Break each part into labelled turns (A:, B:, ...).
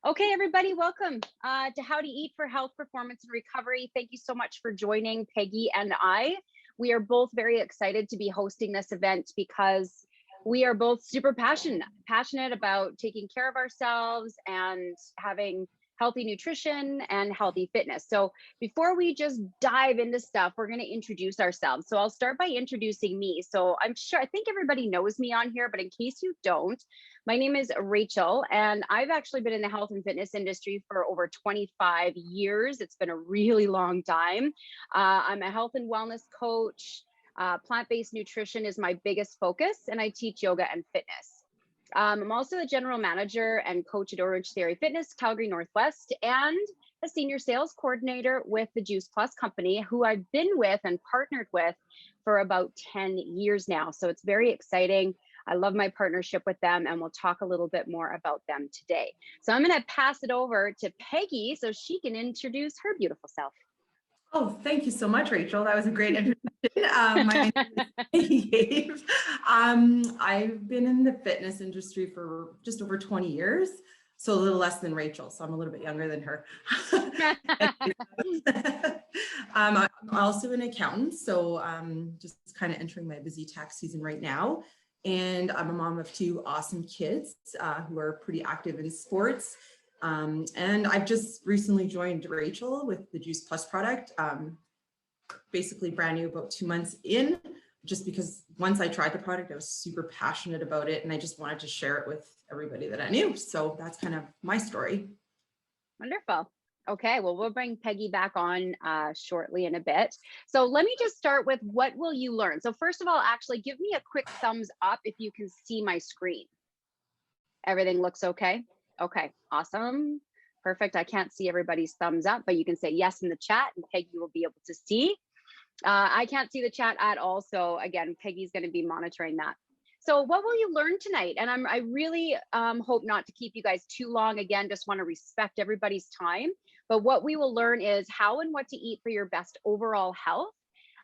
A: Okay, everybody, welcome to How to Eat for Health, Performance, and Recovery. Thank you so much for joining Peggy and I. We are both very excited to be hosting this event because we are both super passionate about taking care of ourselves and having healthy nutrition and healthy fitness. So before we just dive into stuff, we're going to introduce ourselves. So I'll start by introducing me. So I think everybody knows me on here, but in case you don't, my name is Rachel, and I've actually been in the health and fitness industry for over 25 years. It's been a really long time. I'm a health and wellness coach. Plant-based nutrition is my biggest focus, and I teach yoga and fitness. I'm also the general manager and coach at Orange Theory Fitness, Calgary Northwest, and a senior sales coordinator with the Juice Plus company, who I've been with and partnered with for about 10 years now. So it's very exciting. I love my partnership with them, and we'll talk a little bit more about them today. So I'm going to pass it over to Peggy so she can introduce her beautiful self.
B: Oh, thank you so much, Rachel. That was a great introduction. My name is Peggy. I've been in the fitness industry for just over 20 years, so a little less than Rachel, so I'm a little bit younger than her. I'm also an accountant, so just kind of entering my busy tax season right now. And I'm a mom of two awesome kids who are pretty active in sports. And I've just recently joined Rachel with the Juice Plus product, basically brand new, about 2 months in, just because once I tried the product, I was super passionate about it, and I just wanted to share it with everybody that I knew. So that's kind of my story.
A: Wonderful. Okay, well, we'll bring Peggy back on shortly in a bit. So let me just start with, what will you learn? So first of all, actually give me a quick thumbs up if you can see my screen. Everything looks okay? Okay, awesome. Perfect. I can't see everybody's thumbs up, but you can say yes in the chat and Peggy will be able to see. I can't see the chat at all. So again, Peggy's going to be monitoring that. So what will you learn tonight? And I really hope not to keep you guys too long. Again, just want to respect everybody's time. But what we will learn is how and what to eat for your best overall health.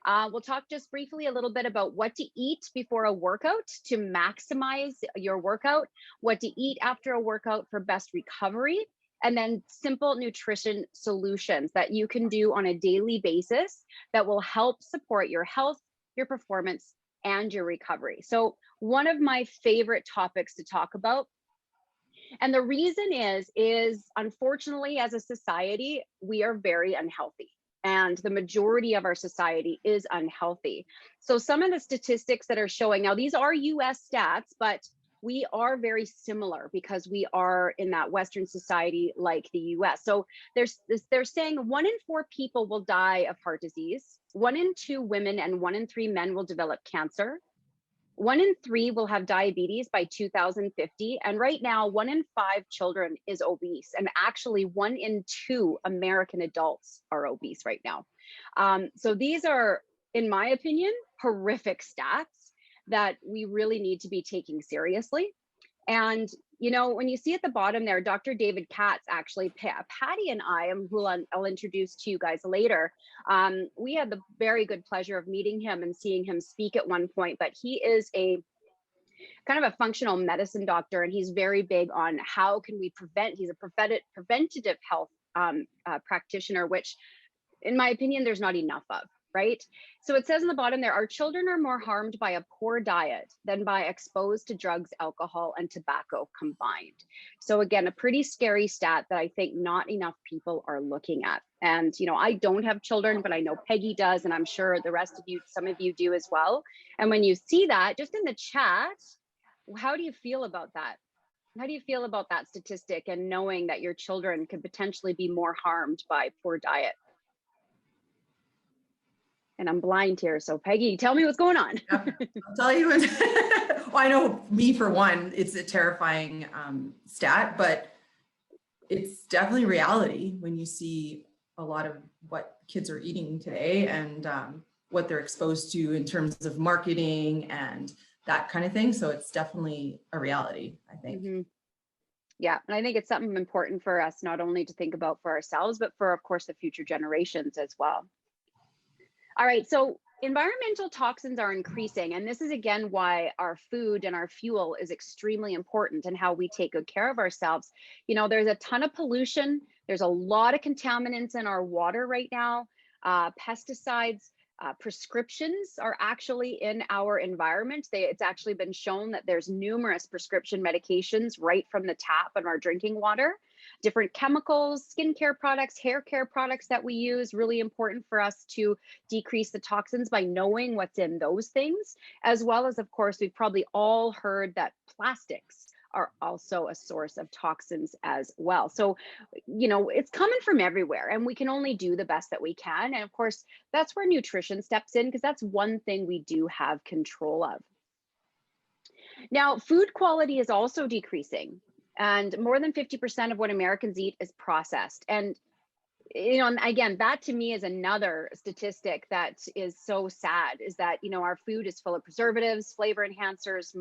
A: We'll talk just briefly a little bit about what to eat before a workout to maximize your workout, what to eat after a workout for best recovery, and then simple nutrition solutions that you can do on a daily basis that will help support your health, your performance, and your recovery. So one of my favorite topics to talk about, and the reason is unfortunately, as a society, we are very unhealthy. And the majority of our society is unhealthy. So some of the statistics that are showing, now these are US stats, but we are very similar because we are in that Western society like the US. So they're saying 1 in 4 people will die of heart disease, 1 in 2 women and 1 in 3 men will develop cancer. 1 in 3 will have diabetes by 2050. And right now, 1 in 5 children is obese. And actually 1 in 2 American adults are obese right now. So these are, in my opinion, horrific stats that we really need to be taking seriously. And, you know, when you see at the bottom there, Dr. David Katz, actually, Patty and I, who I'll introduce to you guys later, we had the very good pleasure of meeting him and seeing him speak at one point, but he is a kind of a functional medicine doctor, and he's very big on how can we prevent, he's a preventative health practitioner, which in my opinion, there's not enough of. Right? So it says in the bottom there, our children are more harmed by a poor diet than by exposed to drugs, alcohol, and tobacco combined. So again, a pretty scary stat that I think not enough people are looking at. And, you know, I don't have children, but I know Peggy does, and I'm sure the rest of you, some of you do as well. And when you see that, just in the chat, how do you feel about that? How do you feel about that statistic and knowing that your children could potentially be more harmed by poor diet? And I'm blind here. So Peggy, tell me what's going on.
B: I'll tell you. Well, I know me, for one, it's a terrifying stat, but it's definitely reality when you see a lot of what kids are eating today and what they're exposed to in terms of marketing and that kind of thing. So it's definitely a reality, I think.
A: Mm-hmm. Yeah, and I think it's something important for us not only to think about for ourselves, but for, of course, the future generations as well. All right, so environmental toxins are increasing, and this is again why our food and our fuel is extremely important and how we take good care of ourselves. There's a ton of pollution. There's a lot of contaminants in our water right now. Pesticides, prescriptions are actually in our environment. It's actually been shown that there's numerous prescription medications right from the tap in our drinking water. Different chemicals, skincare products, hair care products that we use, really important for us to decrease the toxins by knowing what's in those things, as well as, of course, we've probably all heard that plastics are also a source of toxins as well. So, it's coming from everywhere, and we can only do the best that we can. And of course, that's where nutrition steps in, because that's one thing we do have control of. Now, food quality is also decreasing, and more than 50% of what Americans eat is processed. And and again, that to me is another statistic that is so sad, is that our food is full of preservatives, flavor enhancers,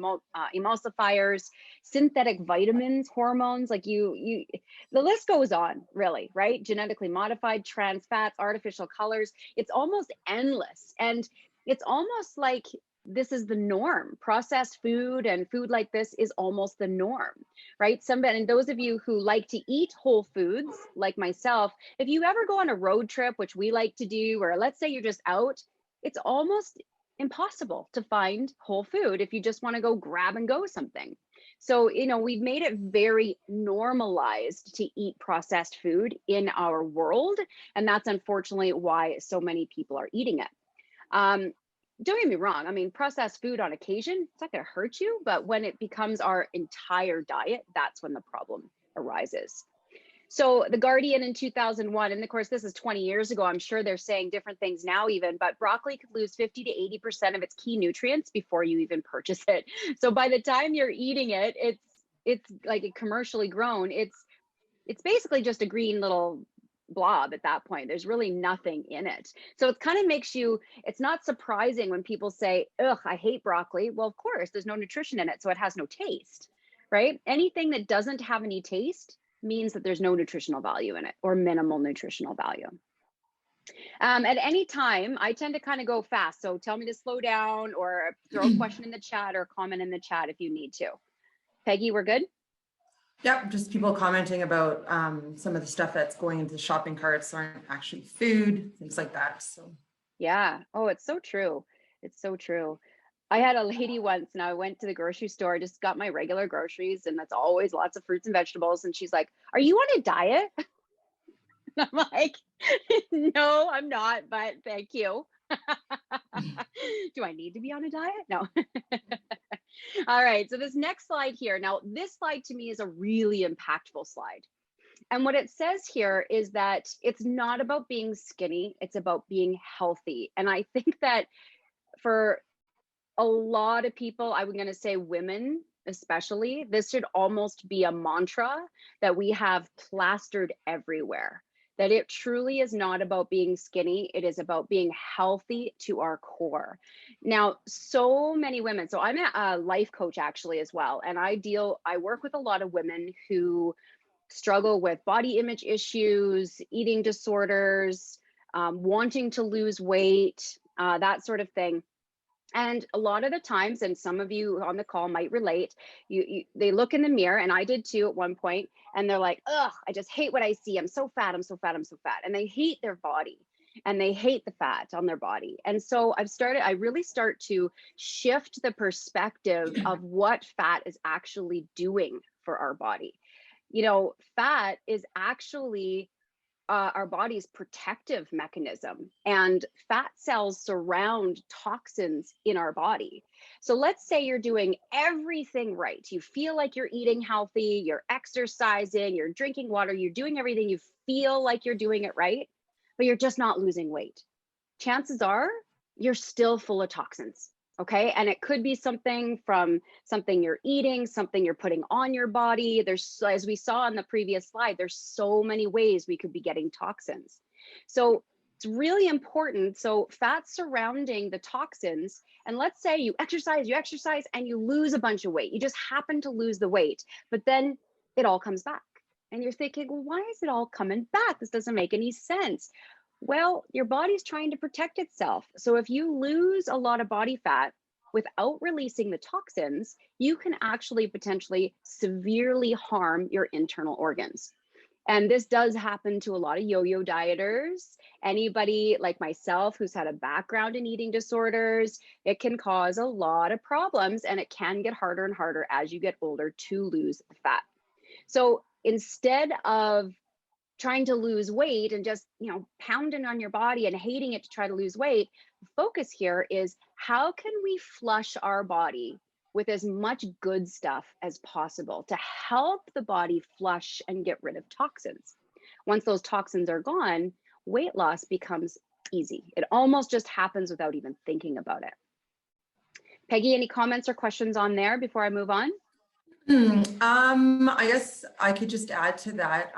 A: emulsifiers, synthetic vitamins, hormones, like the list goes on, really, right? Genetically modified, trans fats, artificial colors. It's almost endless, and it's almost like this is the norm. Processed food and food like this is almost the norm, right? And those of you who like to eat whole foods, like myself, if you ever go on a road trip, which we like to do, or let's say you're just out, it's almost impossible to find whole food if you just want to go grab and go something. So, we've made it very normalized to eat processed food in our world. And that's unfortunately why so many people are eating it. Don't get me wrong. I mean, processed food on occasion, it's not going to hurt you, but when it becomes our entire diet, that's when the problem arises. So The Guardian in 2001, and of course, this is 20 years ago. I'm sure they're saying different things now even, but broccoli could lose 50 to 80% of its key nutrients before you even purchase it. So by the time you're eating it, it's like a commercially grown. It's basically just a green little blob at that point. There's really nothing in it. So it kind of makes it's not surprising when people say, ugh, I hate broccoli. Well, of course, there's no nutrition in it, so it has no taste, right? Anything that doesn't have any taste means that there's no nutritional value in it, or minimal nutritional value. At any time, I tend to kind of go fast. So tell me to slow down, or throw a question in the chat or comment in the chat if you need to. Peggy, we're good?
B: Yep, just people commenting about some of the stuff that's going into the shopping carts aren't actually food, things like that. So
A: yeah. Oh, it's so true. It's so true. I had a lady once, and I went to the grocery store, just got my regular groceries, and that's always lots of fruits and vegetables. And she's like, "Are you on a diet?" And I'm like, "No, I'm not, but thank you." Do I need to be on a diet? No. All right. So this next slide here. Now, this slide to me is a really impactful slide. And what it says here is that it's not about being skinny, it's about being healthy. And I think that for a lot of people, I'm going to say women especially, this should almost be a mantra that we have plastered everywhere. That it truly is not about being skinny, it is about being healthy to our core. Now, so many women, so I'm a life coach actually as well, and I work with a lot of women who struggle with body image issues, eating disorders, wanting to lose weight, that sort of thing. And a lot of the times, and some of you on the call might relate, they look in the mirror, and I did too at one point, and they're like, ugh, I just hate what I see. I'm so fat, I'm so fat, I'm so fat. And they hate their body, and they hate the fat on their body. And so I really start to shift the perspective of what fat is actually doing for our body. Fat is actually our body's protective mechanism, and fat cells surround toxins in our body. So let's say you're doing everything right. You feel like you're eating healthy, you're exercising, you're drinking water, you're doing everything, you feel like you're doing it right, but you're just not losing weight. Chances are you're still full of toxins. Okay. And it could be something from something you're eating, something you're putting on your body. There's, as we saw on the previous slide, there's so many ways we could be getting toxins. So it's really important. So fats surrounding the toxins, and let's say you exercise and you lose a bunch of weight. You just happen to lose the weight, but then it all comes back. And you're thinking, well, why is it all coming back? This doesn't make any sense. Well, your body's trying to protect itself. So if you lose a lot of body fat without releasing the toxins, you can actually potentially severely harm your internal organs. And this does happen to a lot of yo-yo dieters. Anybody like myself who's had a background in eating disorders, it can cause a lot of problems, and it can get harder and harder as you get older to lose the fat. So instead of trying to lose weight and just, pounding on your body and hating it to try to lose weight, the focus here is how can we flush our body with as much good stuff as possible to help the body flush and get rid of toxins. Once those toxins are gone, weight loss becomes easy. It almost just happens without even thinking about it. Peggy, any comments or questions on there before I move on?
B: I guess I could just add to that.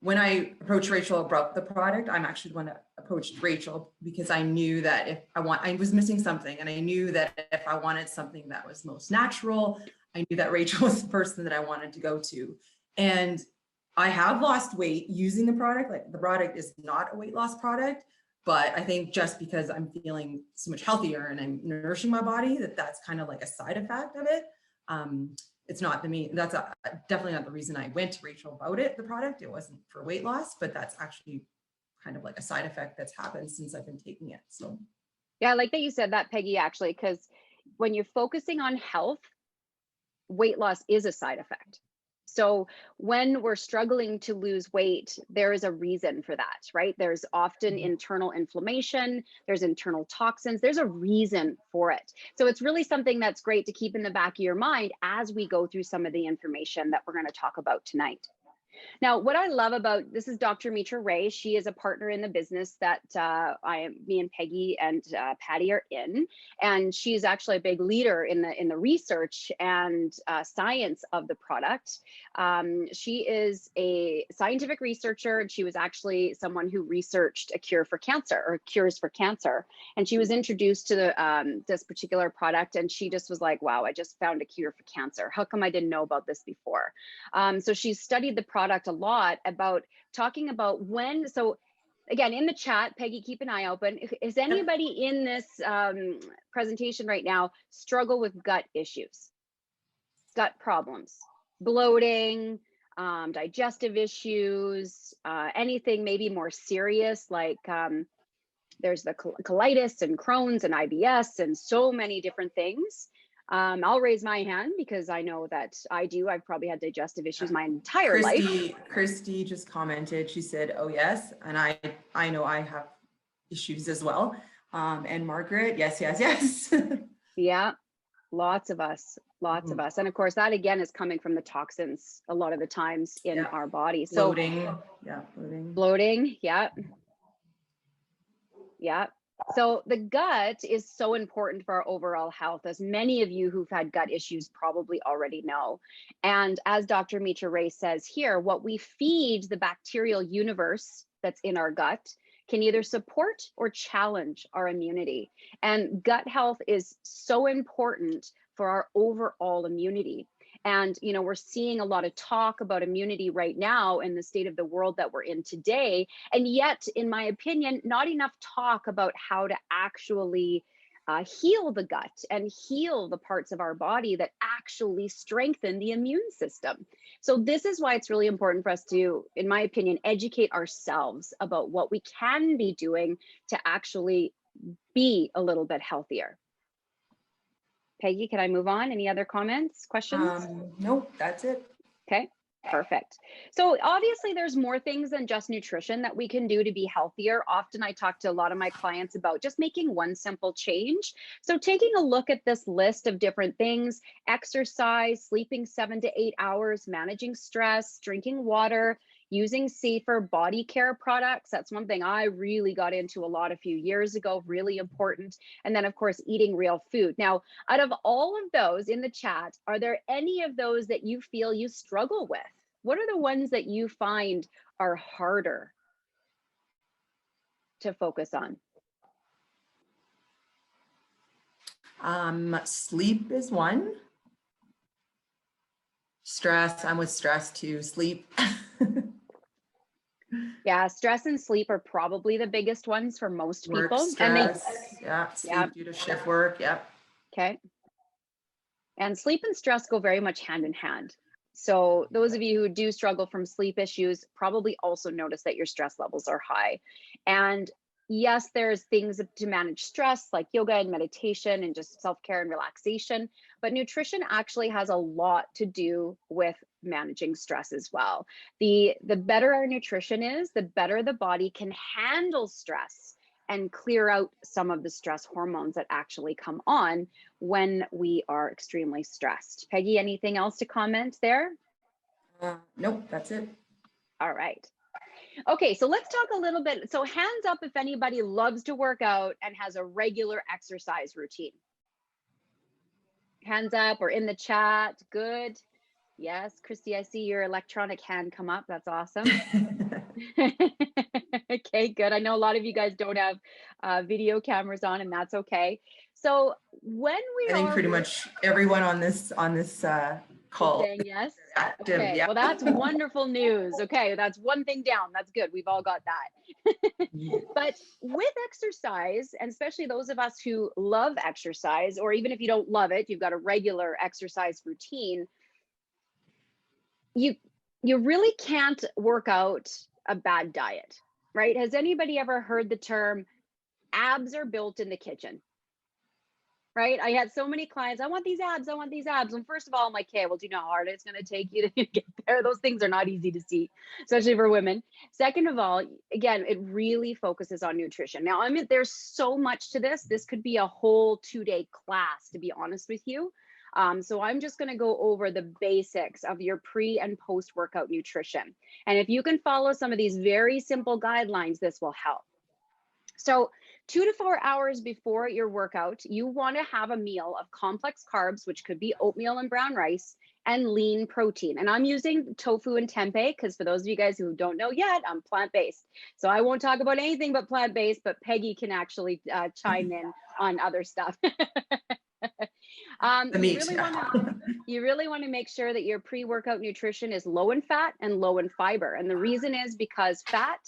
B: When I approached Rachel about the product, I'm actually the one that approached Rachel because I knew that I was missing something, and I knew that if I wanted something that was most natural, I knew that Rachel was the person that I wanted to go to. And I have lost weight using the product. Like, the product is not a weight loss product, but I think just because I'm feeling so much healthier and I'm nourishing my body, that's kind of like a side effect of it. It's not that's definitely not the reason I went to Rachel about the product. It wasn't for weight loss, but that's actually kind of like a side effect that's happened since I've been taking it. So
A: yeah, I like that you said that, Peggy, actually, because when you're focusing on health, weight loss is a side effect. So when we're struggling to lose weight, there is a reason for that, right? There's often internal inflammation, there's internal toxins, there's a reason for it. So it's really something that's great to keep in the back of your mind as we go through some of the information that we're going to talk about tonight. Now, what I love about this is Dr. Mitra Rae. She is a partner in the business that me and Peggy and Patty are in, and she's actually a big leader in the research and science of the product. She is a scientific researcher, and she was actually someone who researched a cure for cancer or cures for cancer. And she was introduced to this particular product, and she just was like, "Wow, I just found a cure for cancer. How come I didn't know about this before?" So she studied the product a lot about talking about so again, in the chat, Peggy, keep an eye open. Is anybody in this presentation right now struggle with gut issues, gut problems, bloating, digestive issues, anything maybe more serious like there's the colitis and Crohn's and IBS and so many different things? I'll raise my hand because I know that I've probably had digestive issues my entire life.
B: Christy just commented, she said, "Oh yes." And I know I have issues as well. And Margaret, yes.
A: Yeah, lots of us. And of course, that again is coming from the toxins a lot of the times in our body. So bloating. Yeah. So the gut is so important for our overall health, as many of you who've had gut issues probably already know. And as Dr. Mitra Rae says here, what we feed the bacterial universe that's in our gut can either support or challenge our immunity. And gut health is so important for our overall immunity. And, we're seeing a lot of talk about immunity right now in the state of the world that we're in today. And yet, in my opinion, not enough talk about how to actually heal the gut and heal the parts of our body that actually strengthen the immune system. So this is why it's really important for us to, in my opinion, educate ourselves about what we can be doing to actually be a little bit healthier. Peggy, can I move on? Any other comments, questions?
B: Nope, that's it.
A: Okay, perfect. So obviously there's more things than just nutrition that we can do to be healthier. Often I talk to a lot of my clients about just making one simple change. So taking a look at this list of different things: exercise, sleeping 7 to 8 hours, managing stress, drinking water, using safer body care products. That's one thing I really got into a lot a few years ago, really important. And then of course, eating real food. Now, out of all of those in the chat, are there any of those that you feel you struggle with? What are the ones that you find are harder to focus on?
B: Sleep is one. Stress, I'm with stress too. Sleep.
A: Yeah, stress and sleep are probably the biggest ones for most
B: Work
A: people. And they,
B: stress, yeah,
A: yeah,
B: sleep due to shift work, yep.
A: okay. And sleep and stress go very much hand in hand. So those of you who do struggle from sleep issues probably also notice that your stress levels are high. And yes, there's things to manage stress like yoga and meditation and just self-care and relaxation, but nutrition actually has a lot to do with managing stress as well. The better our nutrition is, the better the body can handle stress and clear out some of the stress hormones that actually come on when we are extremely stressed. Peggy, anything else to comment there?
B: Nope, that's it.
A: All right. Okay, so let's talk a little bit. So hands up if anybody loves to work out and has a regular exercise routine. Hands up or in the chat. Good. Yes, Christy, I see your electronic hand come up. That's awesome. Okay, good. I know a lot of you guys don't have video cameras on, and that's okay. So when we
B: I think
A: are
B: pretty much everyone on this call
A: saying yes,
B: active,
A: okay,
B: yeah.
A: well, that's wonderful news. Okay, that's one thing down. That's good. We've all got that. But with exercise, and especially those of us who love exercise, or even if you don't love it, you've got a regular exercise routine, you you really can't work out a bad diet, right? Has anybody ever heard the term abs are built in the kitchen? Right? I had so many clients, I want these abs, I want these abs. And first of all, I'm like, okay, well, do you know how hard it's going to take you to get there? Those things are not easy to see, especially for women. Second of all, again, it really focuses on nutrition. Now, I mean, there's so much to this. This could be a whole 2-day class, to be honest with you. So I'm just going to go over the basics of your pre and post workout nutrition. And if you can follow some of these very simple guidelines, this will help. So 2 to 4 hours before your workout, you want to have a meal of complex carbs, which could be oatmeal and brown rice, and lean protein. And I'm using tofu and tempeh because for those of you guys who don't know yet, I'm plant-based. So I won't talk about anything but plant-based, but Peggy can actually chime in on other stuff.
B: The meat,
A: You really want to make sure that your pre-workout nutrition is low in fat and low in fiber. And the reason is because fat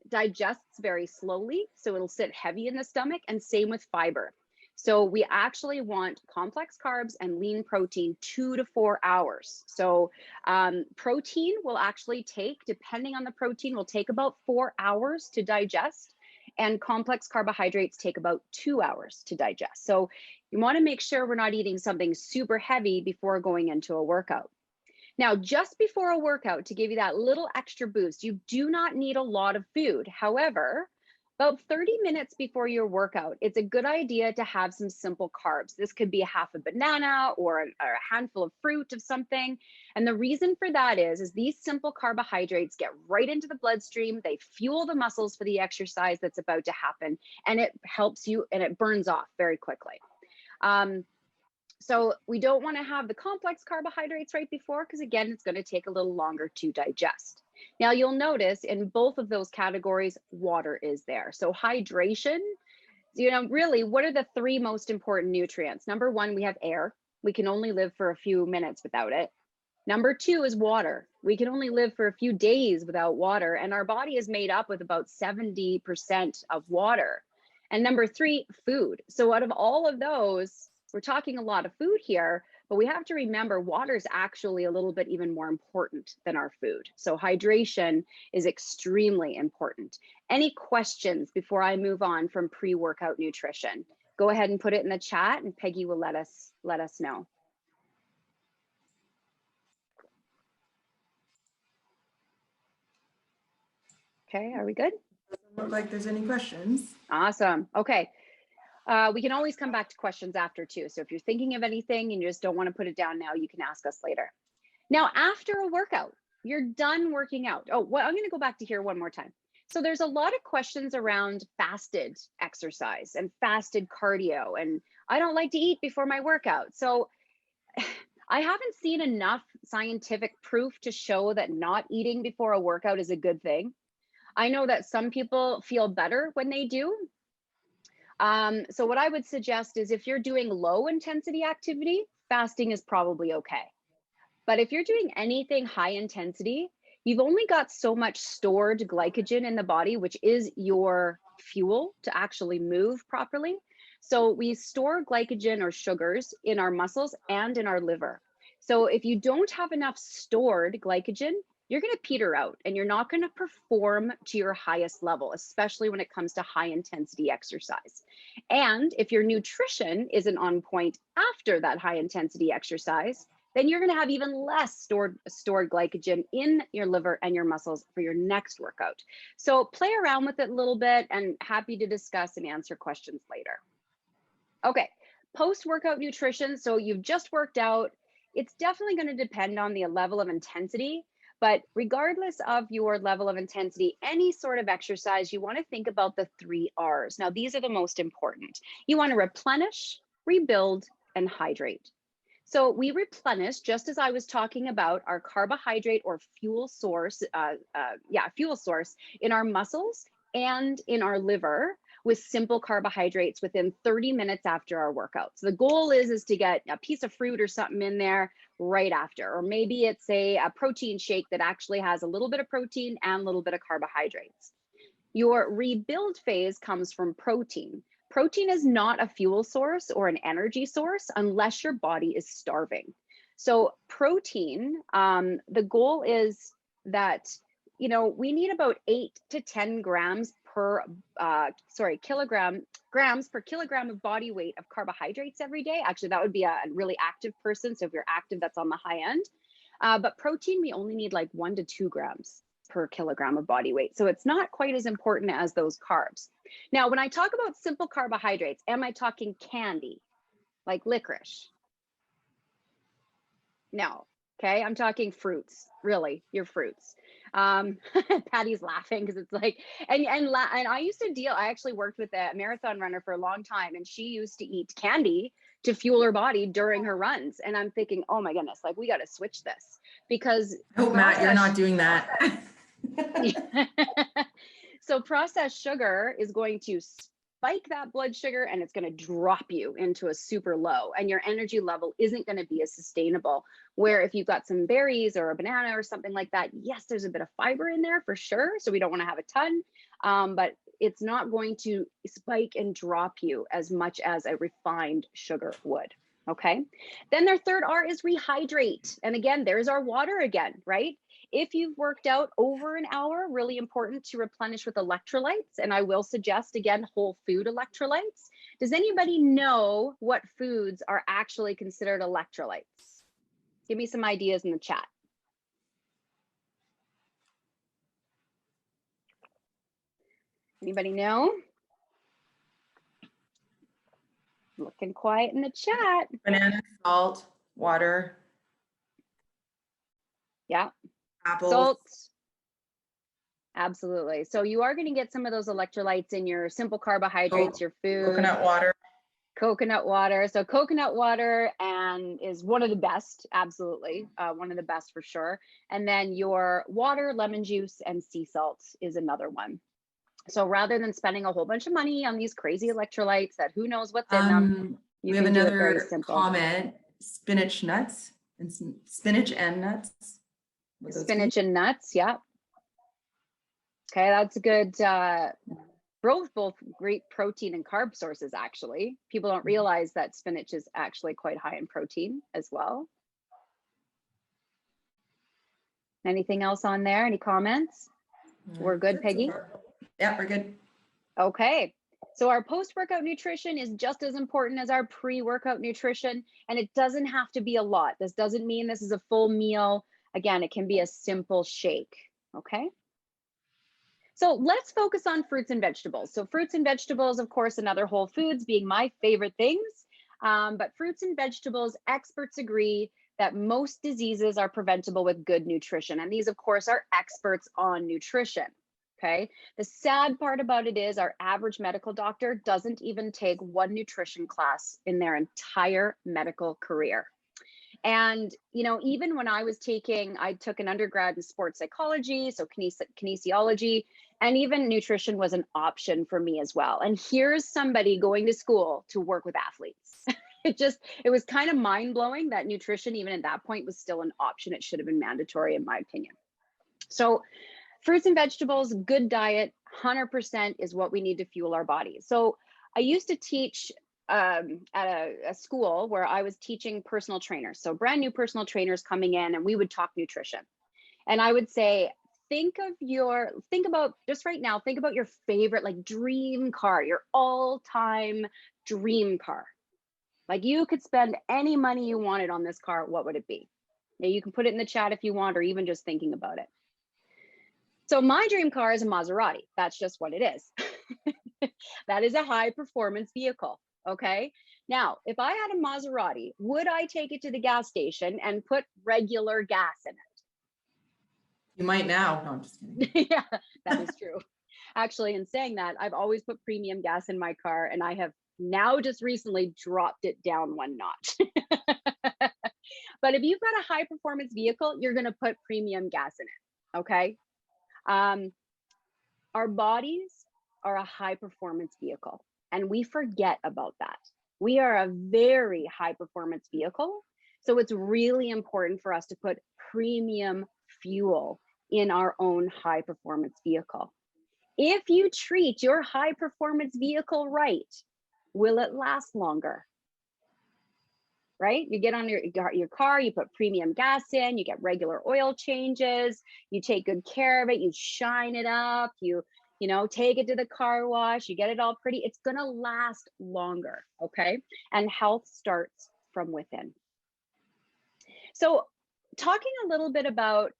A: digests very slowly, so it'll sit heavy in the stomach, and same with fiber. So we actually want complex carbs and lean protein 2 to 4 hours. So protein will actually take, depending on the protein, will take about 4 hours to digest, and complex carbohydrates take about 2 hours to digest. So you want to make sure we're not eating something super heavy before going into a workout. Now, just before a workout, to give you that little extra boost, you do not need a lot of food. However, about 30 minutes before your workout, it's a good idea to have some simple carbs. This could be a half a banana or a handful of fruit of something. And the reason for that is these simple carbohydrates get right into the bloodstream. They fuel the muscles for the exercise that's about to happen, and it helps you, and it burns off very quickly. So we don't want to have the complex carbohydrates right before, because again, it's going to take a little longer to digest. Now you'll notice in both of those categories, water is there. So hydration, really, what are the 3 most important nutrients? Number 1, we have air. We can only live for a few minutes without it. Number 2 is water. We can only live for a few days without water, and our body is made up with about 70% of water. And number 3, food. So out of all of those, we're talking a lot of food here, but we have to remember water is actually a little bit even more important than our food. So hydration is extremely important. Any questions before I move on from pre-workout nutrition? Go ahead and put it in the chat, and Peggy will let us know. Okay, are we good?
B: Doesn't look like there's any questions.
A: Awesome. Okay. We can always come back to questions after too. So if you're thinking of anything and you just don't want to put it down now, you can ask us later. Now, after a workout, you're done working out. Oh, well, I'm going to go back to here one more time. So there's a lot of questions around fasted exercise and fasted cardio, and I don't like to eat before my workout. So I haven't seen enough scientific proof to show that not eating before a workout is a good thing. I know that some people feel better when they do. So what I would suggest is if you're doing low intensity activity, fasting is probably okay. But if you're doing anything high intensity, you've only got so much stored glycogen in the body, which is your fuel to actually move properly. So we store glycogen or sugars in our muscles and in our liver. So if you don't have enough stored glycogen, you're going to peter out and you're not going to perform to your highest level, especially when it comes to high intensity exercise. And if your nutrition isn't on point after that high intensity exercise, then you're going to have even less stored glycogen in your liver and your muscles for your next workout. So play around with it a little bit, and happy to discuss and answer questions later. Okay, post-workout nutrition. So you've just worked out. It's definitely going to depend on the level of intensity, but regardless of your level of intensity, any sort of exercise, you want to think about the 3 R's. Now, these are the most important. You want to replenish, rebuild, and hydrate. So we replenish, just as I was talking about, our carbohydrate or fuel source, fuel source in our muscles and in our liver with simple carbohydrates within 30 minutes after our workout. So the goal is to get a piece of fruit or something in there right after, or maybe it's a protein shake that actually has a little bit of protein and a little bit of carbohydrates. Your rebuild phase comes from protein. Protein is not a fuel source or an energy source unless your body is starving. So protein, the goal is that, we need about 8 to 10 grams per grams per kilogram of body weight of carbohydrates every day. Actually, that would be a really active person. So if you're active, that's on the high end. But protein, we only need like 1 to 2 grams per kilogram of body weight. So it's not quite as important as those carbs. Now, when I talk about simple carbohydrates, am I talking candy, like licorice? No. Okay, I'm talking fruits, really, your fruits. Patty's laughing because it's like, and I used to I actually worked with a marathon runner for a long time, and she used to eat candy to fuel her body during her runs. And I'm thinking, oh my goodness, like we got to switch this because.
B: Oh, Matt, you're not doing that.
A: So processed sugar is going to spike that blood sugar and it's going to drop you into a super low, and your energy level isn't going to be as sustainable. Where if you've got some berries or a banana or something like that, yes, there's a bit of fiber in there for sure. So we don't want to have a ton, but it's not going to spike and drop you as much as a refined sugar would. Okay. Then their third R is rehydrate. And again, there's our water again, right? If you've worked out over an hour, really important to replenish with electrolytes. And I will suggest, again, whole food electrolytes. Does anybody know what foods are actually considered electrolytes? Give me some ideas in the chat. Anybody know? Looking quiet in the chat.
B: Banana, salt, water.
A: Yeah.
B: Apples.
A: Salt. Absolutely. So you are going to get some of those electrolytes in your simple carbohydrates, your food.
B: Coconut water.
A: Coconut water. So coconut water is one of the best. Absolutely. One of the best for sure. And then your water, lemon juice, and sea salt is another one. So rather than spending a whole bunch of money on these crazy electrolytes that who knows what's in them,
B: we have another comment: spinach nuts and spinach and nuts.
A: Spinach and nuts, yeah. Okay, that's a good. Both great protein and carb sources. Actually, people don't realize that spinach is actually quite high in protein as well. Anything else on there? Any comments? We're good, Peggy?
B: Yeah, we're good.
A: Okay. So our post-workout nutrition is just as important as our pre-workout nutrition, and it doesn't have to be a lot. This doesn't mean this is a full meal. Again, it can be a simple shake, okay? So let's focus on fruits and vegetables. So fruits and vegetables, of course, another whole foods being my favorite things, but fruits and vegetables, experts agree that most diseases are preventable with good nutrition. And these, of course, are experts on nutrition. Okay. The sad part about it is our average medical doctor doesn't even take one nutrition class in their entire medical career. And, even when I took an undergrad in sports psychology, so kinesiology, and even nutrition was an option for me as well. And here's somebody going to school to work with athletes. It was kind of mind blowing that nutrition, even at that point, was still an option. It should have been mandatory, in my opinion. So fruits and vegetables, good diet, 100% is what we need to fuel our bodies. So I used to teach at a school where I was teaching personal trainers. So brand new personal trainers coming in, and we would talk nutrition. And I would say, think about just right now, think about your favorite, like dream car, your all-time dream car. Like you could spend any money you wanted on this car, what would it be? Now you can put it in the chat if you want, or even just thinking about it. So my dream car is a Maserati. That's just what it is. That is a high performance vehicle. Okay. Now, if I had a Maserati, would I take it to the gas station and put regular gas in
B: You might now. No, I'm just kidding.
A: it? Yeah, that is true. Actually, in saying that, I've always put premium gas in my car, and I have now just recently dropped it down one notch. But if you've got a high performance vehicle, you're going to put premium gas in it. Okay. Our bodies are a high performance vehicle, and we forget about that. We are a very high performance vehicle. So it's really important for us to put premium fuel in our own high performance vehicle. If you treat your high performance vehicle right, will it last longer? Right? You get on your car, you put premium gas in, you get regular oil changes, you take good care of it, you shine it up, you take it to the car wash, you get it all pretty. It's going to last longer, okay? And health starts from within. So, talking a little bit about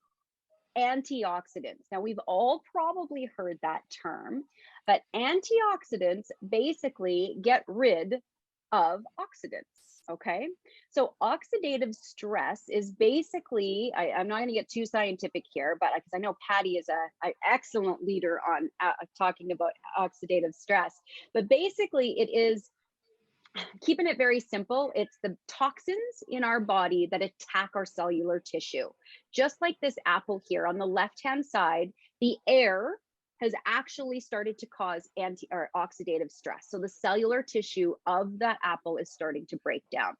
A: antioxidants. Now, we've all probably heard that term, but antioxidants basically get rid of oxidants. Okay, so oxidative stress is basically, I'm not going to get too scientific here, but because I know Patty is an excellent leader on talking about oxidative stress, but basically it is, keeping it very simple, it's the toxins in our body that attack our cellular tissue. Just like this apple here on the left-hand side, the air has actually started to cause oxidative stress. So the cellular tissue of that apple is starting to break down.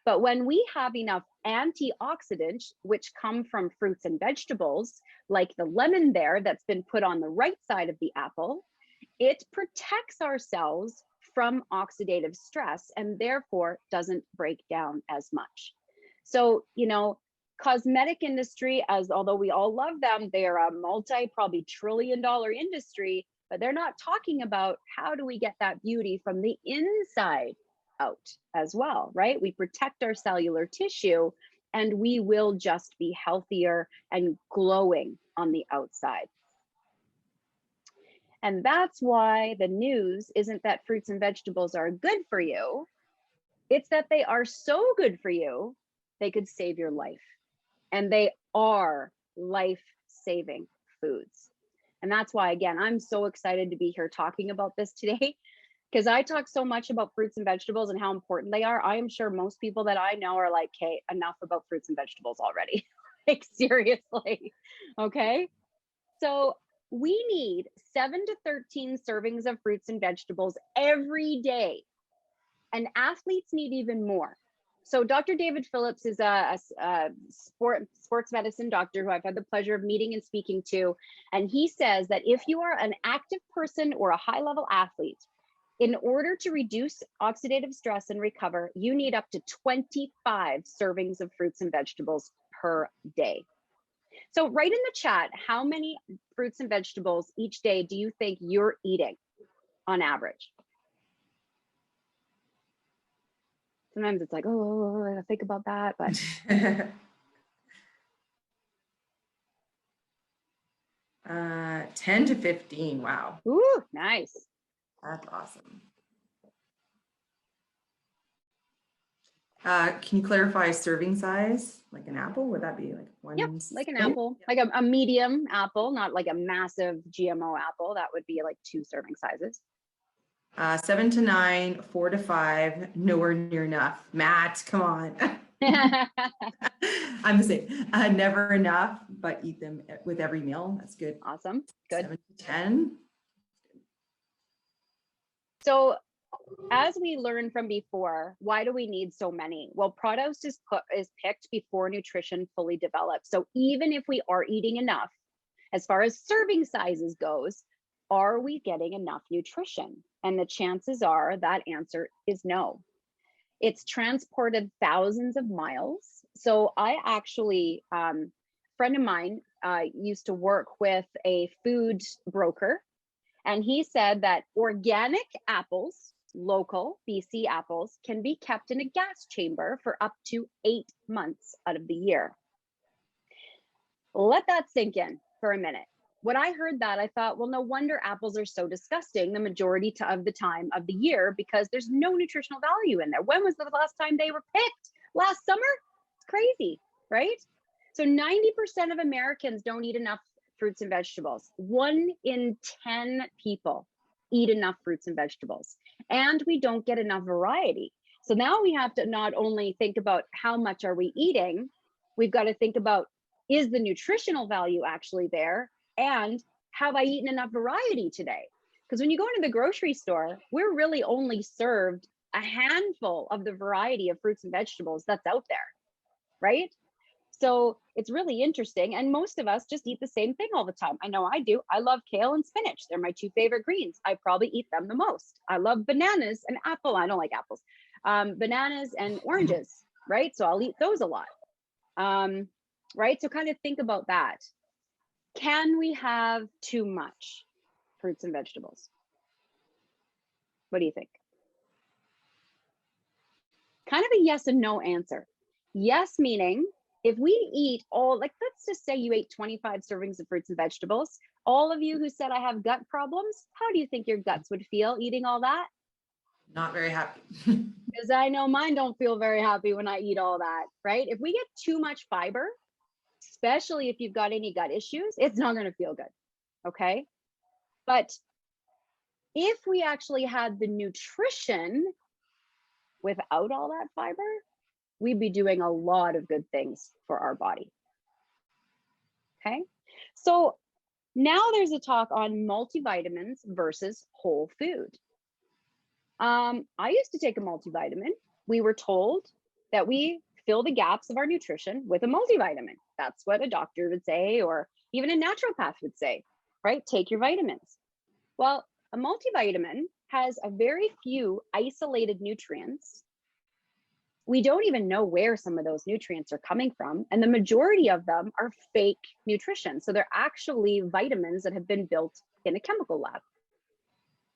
A: But when we have enough antioxidants, which come from fruits and vegetables, like the lemon there that's been put on the right side of the apple, it protects our cells from oxidative stress and therefore doesn't break down as much. So, cosmetic industry, although we all love them, they are a probably trillion-dollar industry, but they're not talking about how do we get that beauty from the inside out as well, right? We protect our cellular tissue and we will just be healthier and glowing on the outside. And that's why the news isn't that fruits and vegetables are good for you. It's that they are so good for you, they could save your life. And they are life-saving foods. And that's why, again, I'm so excited to be here talking about this today, because I talk so much about fruits and vegetables and how important they are. I am sure most people that I know are like, hey, enough about fruits and vegetables already. Like, seriously. Okay. So we need 7 to 13 servings of fruits and vegetables every day. And athletes need even more. So Dr. David Phillips is a sports medicine doctor who I've had the pleasure of meeting and speaking to. And he says that if you are an active person or a high-level athlete, in order to reduce oxidative stress and recover, you need up to 25 servings of fruits and vegetables per day. So write in the chat, how many fruits and vegetables each day do you think you're eating on average? Sometimes it's like, oh, I gotta think about that, but
B: 10 to 15. Wow.
A: ooh, nice.
B: That's awesome. Can you clarify serving size? Like an apple? Would that be like one?
A: Yep, like an
B: scoop?
A: apple, like a medium apple, not like a massive GMO apple. That would be like 2 serving sizes.
B: 7 to 9, 4 to 5, nowhere near enough. Matt, come on. I'm the same. Never enough, but eat them with every meal. That's good.
A: Awesome. Good.
B: 7 to 10.
A: So as we learned from before, why do we need so many? Well, produce is picked before nutrition fully develops. So even if we are eating enough, As far as serving sizes goes, are we getting enough nutrition? And the chances are that answer is no. It's transported thousands of miles. So I actually, friend of mine used to work with a food broker, and he said that organic apples, local BC apples, can be kept in a gas chamber for up to 8 months out of the year. Let that sink in for a minute. When I heard that, I thought, well, no wonder apples are so disgusting the majority of the time of the year, because there's no nutritional value in there. When was the last time they were picked? Last summer? It's crazy, right? So 90% of Americans don't eat enough fruits and vegetables. 1 in 10 people eat enough fruits and vegetables, and we don't get enough variety. So now we have to not only think about how much are we eating, we've got to think about, is the nutritional value actually there? And have I eaten enough variety today? Because when you go into the grocery store, we're really only served a handful of the variety of fruits and vegetables that's out there, right? So it's really interesting. And most of us just eat the same thing all the time. I know I do. I love kale and spinach. They're my 2 favorite greens. I probably eat them the most. I love bananas and apple. I don't like apples. Bananas and oranges, right? So I'll eat those a lot. Right? So kind of think about that. Can we have too much fruits and vegetables? What do you think? Kind of a yes and no answer. Yes, meaning if we eat all, like, let's just say you ate 25 servings of fruits and vegetables. All of you who said I have gut problems, how do you think your guts would feel eating all that?
B: Not very happy.
A: Because I know mine don't feel very happy when I eat all that, right? If we get too much fiber, especially if you've got any gut issues, it's not going to feel good. Okay. But if we actually had the nutrition without all that fiber, we'd be doing a lot of good things for our body. Okay. So now there's a talk on multivitamins versus whole food. I used to take a multivitamin. We were told that we fill the gaps of our nutrition with a multivitamin. That's what a doctor would say, or even a naturopath would say, right? Take your vitamins. Well, a multivitamin has a very few isolated nutrients. We don't even know where some of those nutrients are coming from. And the majority of them are fake nutrition. So they're actually vitamins that have been built in a chemical lab.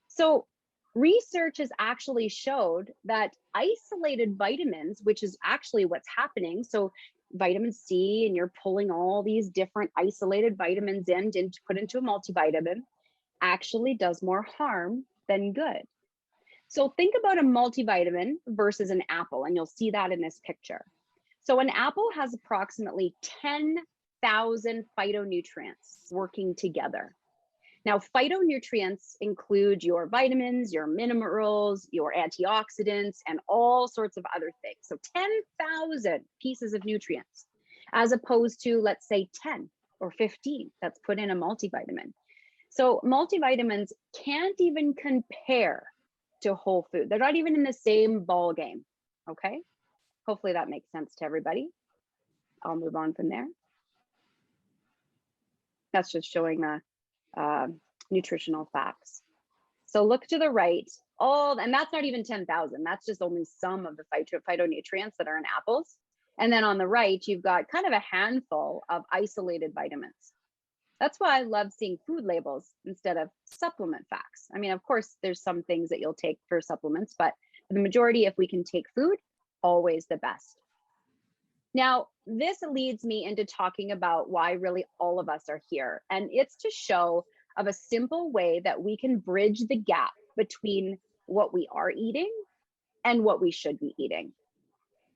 A: So research has actually showed that isolated vitamins, which is actually what's happening. So vitamin C, and you're pulling all these different isolated vitamins in to put into a multivitamin, actually does more harm than good. So think about a multivitamin versus an apple, and you'll see that in this picture. So an apple has approximately 10,000 phytonutrients working together. Now, phytonutrients include your vitamins, your minerals, your antioxidants, and all sorts of other things. So 10,000 pieces of nutrients, as opposed to, let's say, 10 or 15 that's put in a multivitamin. So multivitamins can't even compare to whole food. They're not even in the same ball game. Okay. Hopefully that makes sense to everybody. I'll move on from there. That's just showing the nutritional facts. So look to the right, and that's not even 10,000. That's just only some of the phytonutrients that are in apples. And then on the right, you've got kind of a handful of isolated vitamins. That's why I love seeing food labels instead of supplement facts. I mean, of course, there's some things that you'll take for supplements, but for the majority, if we can take food, always the best. Now, this leads me into talking about why really all of us are here. And it's to show of a simple way that we can bridge the gap between what we are eating and what we should be eating.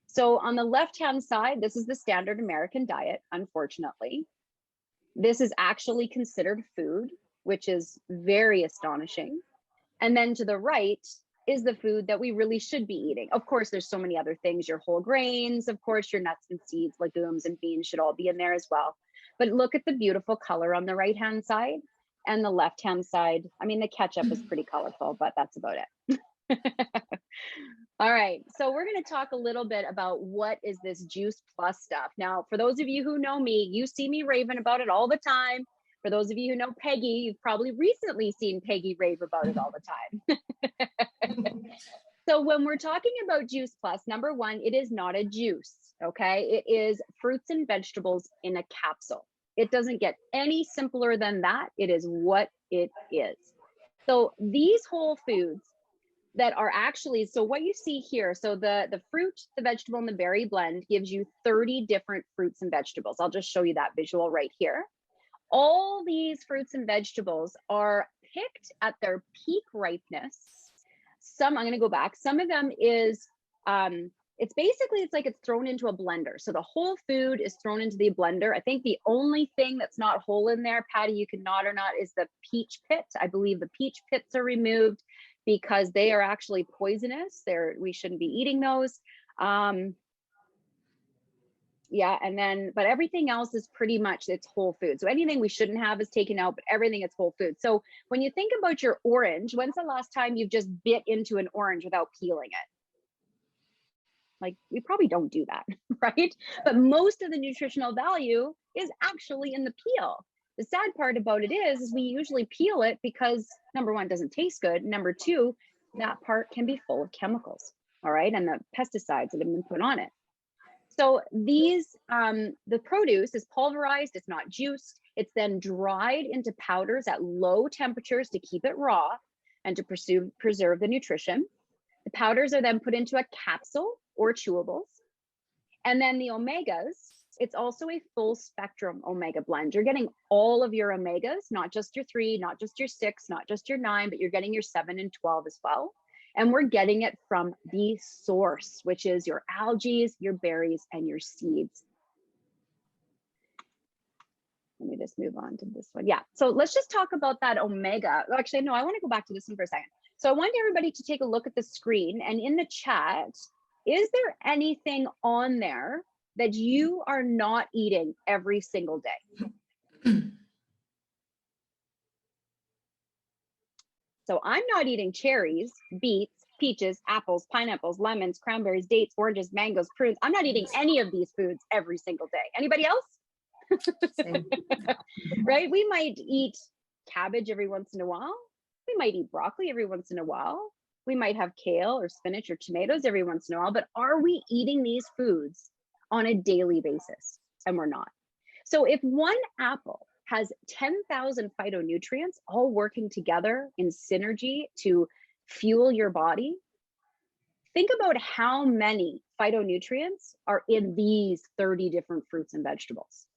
A: So on the left-hand side, this is the standard American diet, unfortunately. This is actually considered food, which is very astonishing. And then to the right is the food that we really should be eating. Of course, there's so many other things, your whole grains, of course, your nuts and seeds, legumes and beans should all be in there as well. But look at the beautiful color on the right-hand side and the left-hand side. I mean, the ketchup is pretty colorful, but that's about it. All right, so we're going to talk a little bit about what is this Juice Plus stuff. Now, for those of you who know me, you see me raving about it all the time. For those of you who know Peggy, you've probably recently seen Peggy rave about it all the time. So when we're talking about Juice Plus, number one, it is not a juice, okay? It is fruits and vegetables in a capsule. It doesn't get any simpler than that. It is what it is. So these whole foods that are actually, so what you see here, so the fruit, the vegetable, and the berry blend gives you 30 different fruits and vegetables. I'll just show you that visual right here. All these fruits and vegetables are picked at their peak ripeness. Some, I'm going to go back. Some of them is, it's basically, it's like it's thrown into a blender. So the whole food is thrown into the blender. I think the only thing that's not whole in there, Patty, you can nod or not, is the peach pit. I believe the peach pits are removed because they are actually poisonous. We shouldn't be eating those. Yeah, and then, but everything else is pretty much, it's whole food. So anything we shouldn't have is taken out, but everything is whole food. So when you think about your orange, when's the last time you've just bit into an orange without peeling it? Like, we probably don't do that, right? But most of the nutritional value is actually in the peel. The sad part about it is we usually peel it because number one, it doesn't taste good. Number two, that part can be full of chemicals, all right? And the pesticides that have been put on it. So these, the produce is pulverized, it's not juiced, it's then dried into powders at low temperatures to keep it raw and to preserve the nutrition. The powders are then put into a capsule or chewables. And then the omegas, it's also a full spectrum omega blend. You're getting all of your omegas, not just your 3, not just your 6, not just your 9, but you're getting your 7 and 12 as well. And we're getting it from the source, which is your algae, your berries, and your seeds. Let me just move on to this one. Yeah, so let's just talk about that omega. Actually, no, I want to go back to this one for a second. So I want everybody to take a look at the screen, and in the chat, is there anything on there that you are not eating every single day? So I'm not eating cherries, beets, peaches, apples, pineapples, lemons, cranberries, dates, oranges, mangoes, prunes. I'm not eating any of these foods every single day. Anybody else? Right? We might eat cabbage every once in a while. We might eat broccoli every once in a while. We might have kale or spinach or tomatoes every once in a while, but are we eating these foods on a daily basis? And we're not. So if one apple has 10,000 phytonutrients all working together in synergy to fuel your body, think about how many phytonutrients are in these 30 different fruits and vegetables.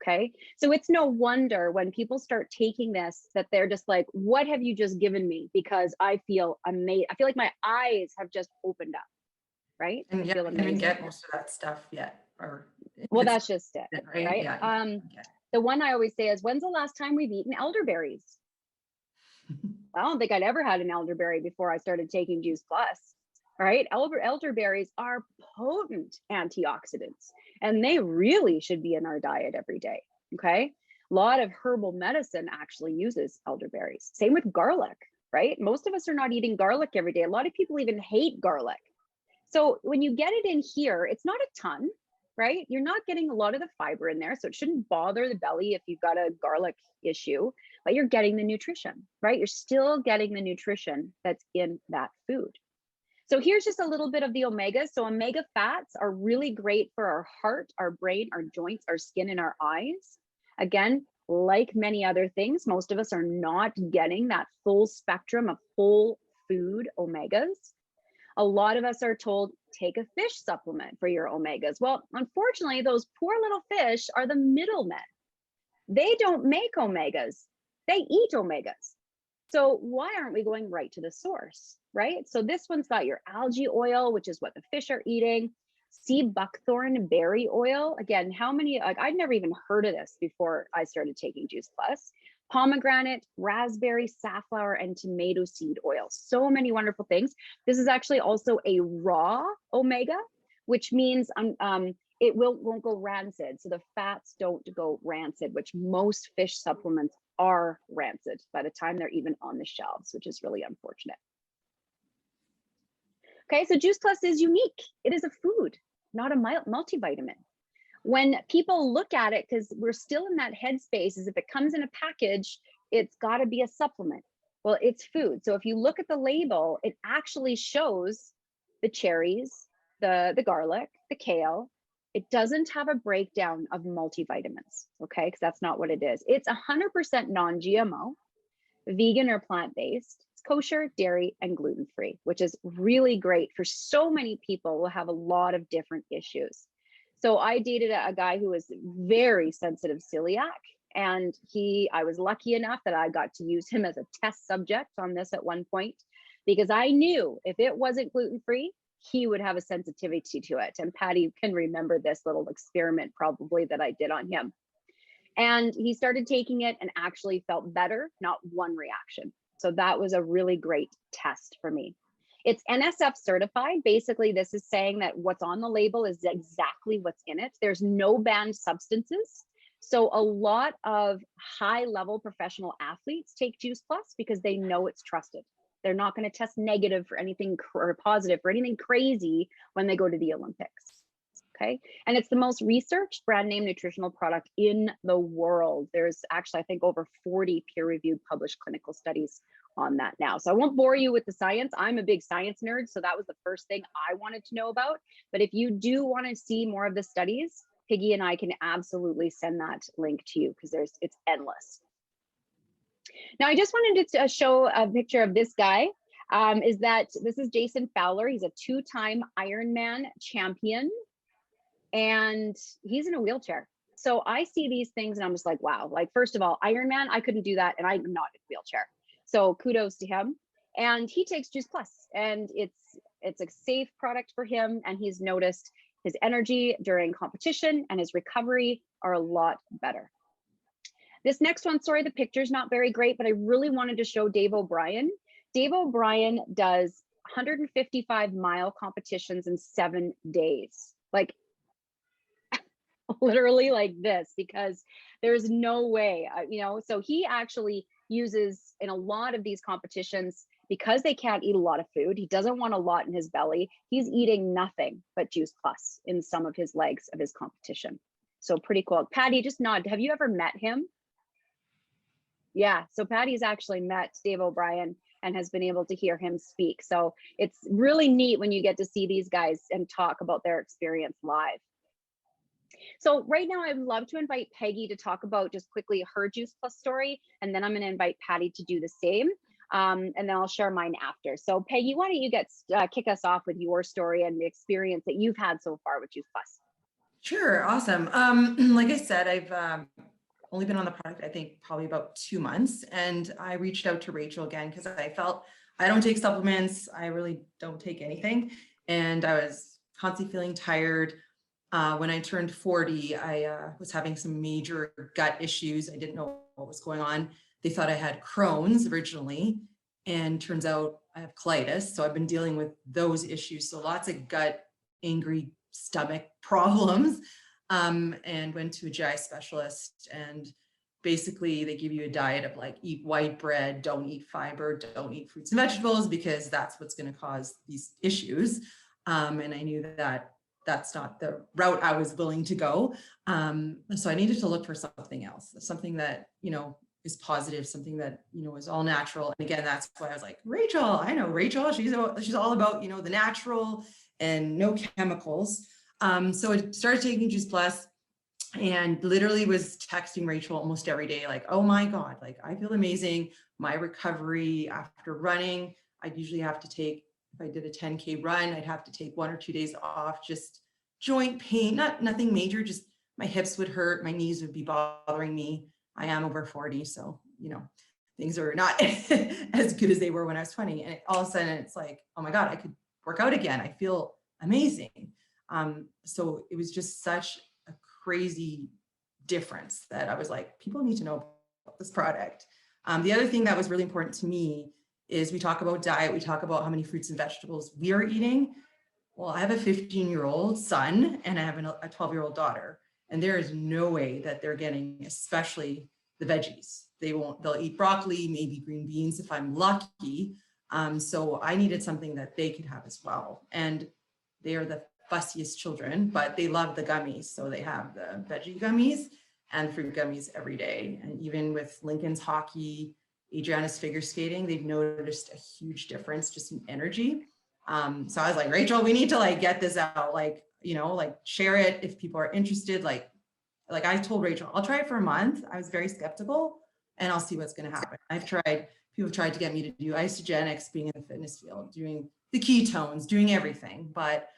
A: Okay, so it's no wonder when people start taking this that they're just like, what have you just given me? Because I feel amazing. I feel like my eyes have just opened up, right?
B: And yeah, I didn't get most of that stuff yet. Or
A: well, that's just it, right?
B: Yeah,
A: the one I always say is, when's the last time we've eaten elderberries? I don't think I'd ever had an elderberry before I started taking Juice Plus, right? Elderberries are potent antioxidants, and they really should be in our diet every day, okay? A lot of herbal medicine actually uses elderberries. Same with garlic, right? Most of us are not eating garlic every day. A lot of people even hate garlic. So when you get it in here, it's not a ton, right? You're not getting a lot of the fiber in there, so it shouldn't bother the belly if you've got a garlic issue, but you're getting the nutrition, right? You're still getting the nutrition that's in that food. So here's just a little bit of the omegas. So omega fats are really great for our heart, our brain, our joints, our skin, and our eyes. Again, like many other things, most of us are not getting that full spectrum of whole food omegas. A lot of us are told, take a fish supplement for your omegas. Well, unfortunately, those poor little fish are the middlemen. They don't make omegas, they eat omegas. So why aren't we going right to the source, right? So this one's got your algae oil, which is what the fish are eating. Sea buckthorn berry oil. Again, how many, like, I'd never even heard of this before I started taking Juice Plus. Pomegranate, raspberry, safflower, and tomato seed oil. So many wonderful things. This is actually also a raw omega, which means it won't go rancid. So the fats don't go rancid, which most fish supplements are rancid by the time they're even on the shelves, which is really unfortunate. Okay, so Juice Plus is unique. It is a food, not a multivitamin. when people look at it, because we're still in that headspace, is if it comes in a package, it's got to be a supplement. Well, it's food. So if you look at the label, it actually shows the cherries, the garlic, the kale. It doesn't have a breakdown of multivitamins, okay? Because that's not what it is. It's 100% non-GMO, vegan or plant-based. It's kosher, dairy, and gluten-free, which is really great for so many people who have a lot of different issues. So I dated a guy who was very sensitive celiac, and I was lucky enough that I got to use him as a test subject on this at one point, because I knew if it wasn't gluten-free, he would have a sensitivity to it. And Patty can remember this little experiment probably that I did on him. And he started taking it and actually felt better, not one reaction. So that was a really great test for me. It's NSF certified. Basically, this is saying that what's on the label is exactly what's in it. There's no banned substances. So a lot of high-level professional athletes take Juice Plus because they know it's trusted. They're not going to test negative for anything or positive for anything crazy when they go to the Olympics. Okay. And it's the most researched brand name nutritional product in the world. There's actually, I think, over 40 peer-reviewed published clinical studies on that now. So I won't bore you with the science. I'm a big science nerd, so that was the first thing I wanted to know about. But if you do want to see more of the studies, Peggy and I can absolutely send that link to you, because it's endless. Now, I just wanted to show a picture of this guy. This is Jason Fowler. He's a 2-time Ironman champion, and he's in a wheelchair. So I see these things and I'm just like, wow. Like, first of all, Ironman, I couldn't do that, and I'm not in a wheelchair. So kudos to him. And he takes Juice Plus, and it's a safe product for him. And he's noticed his energy during competition and his recovery are a lot better. This next one, sorry, the picture's not very great, but I really wanted to show Dave O'Brien. Dave O'Brien does 155-mile competitions in 7 days. Like, literally like this, because there's no way, so he actually uses, in a lot of these competitions, because they can't eat a lot of food, he doesn't want a lot in his belly, he's eating nothing but Juice Plus in some of his legs of his competition. So pretty cool. Patty, just nod. Have you ever met him? Yeah, so Patty's actually met Dave O'Brien and has been able to hear him speak. So it's really neat when you get to see these guys and talk about their experience live. So right now, I would love to invite Peggy to talk about just quickly her Juice Plus story, and then I'm going to invite Patty to do the same, and then I'll share mine after. So Peggy, why don't you kick us off with your story and the experience that you've had so far with Juice Plus?
B: Sure, awesome. Like I said, I've only been on the product, I think, probably about 2 months, and I reached out to R.J.O again because I felt I don't take supplements, I really don't take anything, and I was constantly feeling tired. When I turned 40, I was having some major gut issues. I didn't know what was going on. They thought I had Crohn's originally, and turns out I have colitis. So I've been dealing with those issues. So lots of gut, angry stomach problems, and went to a GI specialist. And basically they give you a diet of like, eat white bread, don't eat fiber, don't eat fruits and vegetables, because that's what's going to cause these issues. And I knew that that's not the route I was willing to go. So I needed to look for something else, something that, is positive, something that, is all natural. And again, that's why I was like, R.J.O, I know R.J.O, she's all about, the natural and no chemicals. So I started taking Juice Plus and literally was texting R.J.O almost every day, like, oh my God, like I feel amazing. My recovery after running, I'd usually have to take, if I did a 10K run, I'd have to take 1 or 2 days off, just joint pain, nothing major, just my hips would hurt, my knees would be bothering me. I am over 40, so, things are not as good as they were when I was 20. And all of a sudden it's like, oh my God, I could work out again. I feel amazing. So it was just such a crazy difference that I was like, people need to know about this product. The other thing that was really important to me is we talk about diet, we talk about how many fruits and vegetables we are eating. Well, I have a 15-year-old son and I have a 12-year-old daughter, and there is no way that they're getting, especially the veggies. They'll eat broccoli, maybe green beans if I'm lucky. So I needed something that they could have as well. And they are the fussiest children, but they love the gummies. So they have the veggie gummies and fruit gummies every day. And even with Lincoln's hockey, Adriana's figure skating, they've noticed a huge difference just in energy. So I was like, Rachel, we need to like get this out, like, you know, like share it if people are interested. Like I told Rachel, I'll try it for a month. I was very skeptical and I'll see what's going to happen. People have tried to get me to do isogenics, being in the fitness field, doing the ketones, doing everything, but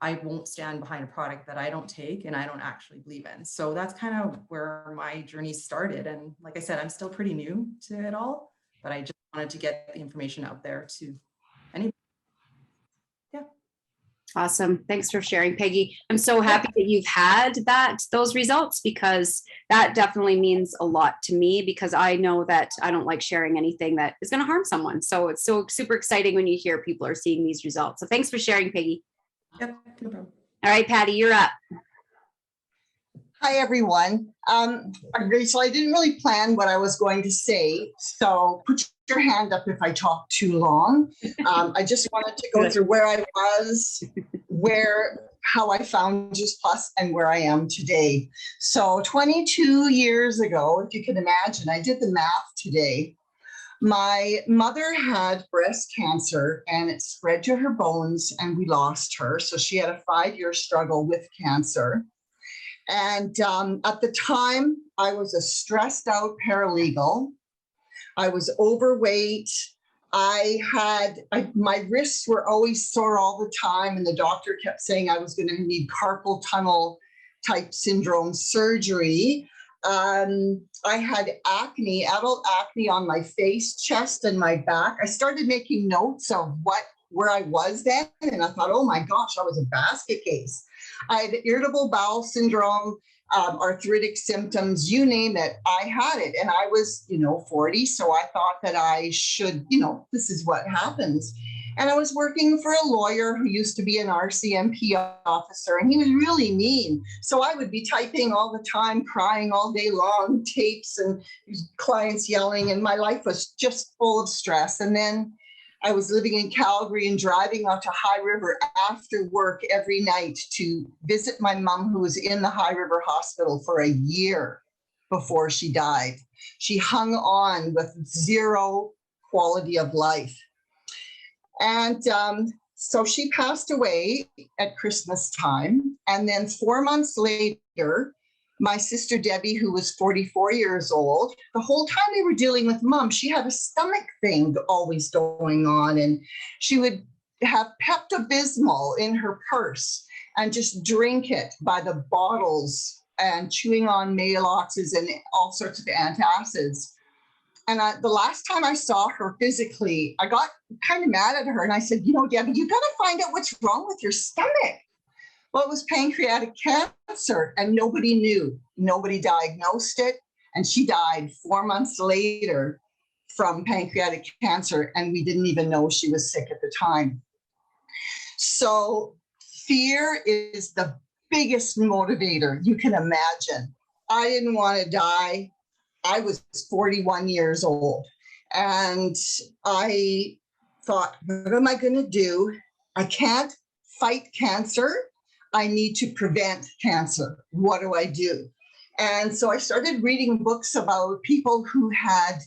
B: I won't stand behind a product that I don't take and I don't actually believe in. So that's kind of where my journey started. And like I said, I'm still pretty new to it all, but I just wanted to get the information out there to anybody. Yeah.
A: Awesome. Thanks for sharing, Peggy. I'm so happy that you've had those results, because that definitely means a lot to me, because I know that I don't like sharing anything that is going to harm someone. So it's so super exciting when you hear people are seeing these results. So thanks for sharing, Peggy.
B: Yep, no problem.
A: All right, Patty, you're up.
C: Hi, everyone. Rachel, I didn't really plan what I was going to say, so put your hand up if I talk too long. I just wanted to go through where I was, how I found Juice Plus, and where I am today. So 22 years ago, if you can imagine, I did the math today. My mother had breast cancer and it spread to her bones and we lost her. So she had a 5-year struggle with cancer. And at the time, I was a stressed out paralegal. I was overweight. My wrists were always sore all the time. And the doctor kept saying I was going to need carpal tunnel type syndrome surgery. I had acne, adult acne on my face, chest, and my back. I started making notes of where I was then. And I thought, oh my gosh, I was a basket case. I had irritable bowel syndrome, arthritic symptoms, you name it, I had it. And I was, 40. So I thought that I should, this is what happens. And I was working for a lawyer who used to be an RCMP officer, and he was really mean. So I would be typing all the time, crying all day long, tapes and clients yelling, and my life was just full of stress. And then I was living in Calgary and driving out to High River after work every night to visit my mom, who was in the High River Hospital for a year before she died. She hung on with zero quality of life. And so she passed away at Christmas time. And then 4 months later, my sister Debbie, who was 44 years old, the whole time they were dealing with mom, she had a stomach thing always going on. And she would have Pepto-Bismol in her purse and just drink it by the bottles and chewing on Maaloxes and all sorts of antacids. And the last time I saw her physically, I got kind of mad at her. And I said, Debbie, you got to find out what's wrong with your stomach. Well, it was pancreatic cancer and nobody knew. Nobody diagnosed it. And she died 4 months later from pancreatic cancer. And we didn't even know she was sick at the time. So fear is the biggest motivator you can imagine. I didn't want to die. I was 41 years old and I thought, what am I going to do? I can't fight cancer. I need to prevent cancer. What do I do? And so I started reading books about people who had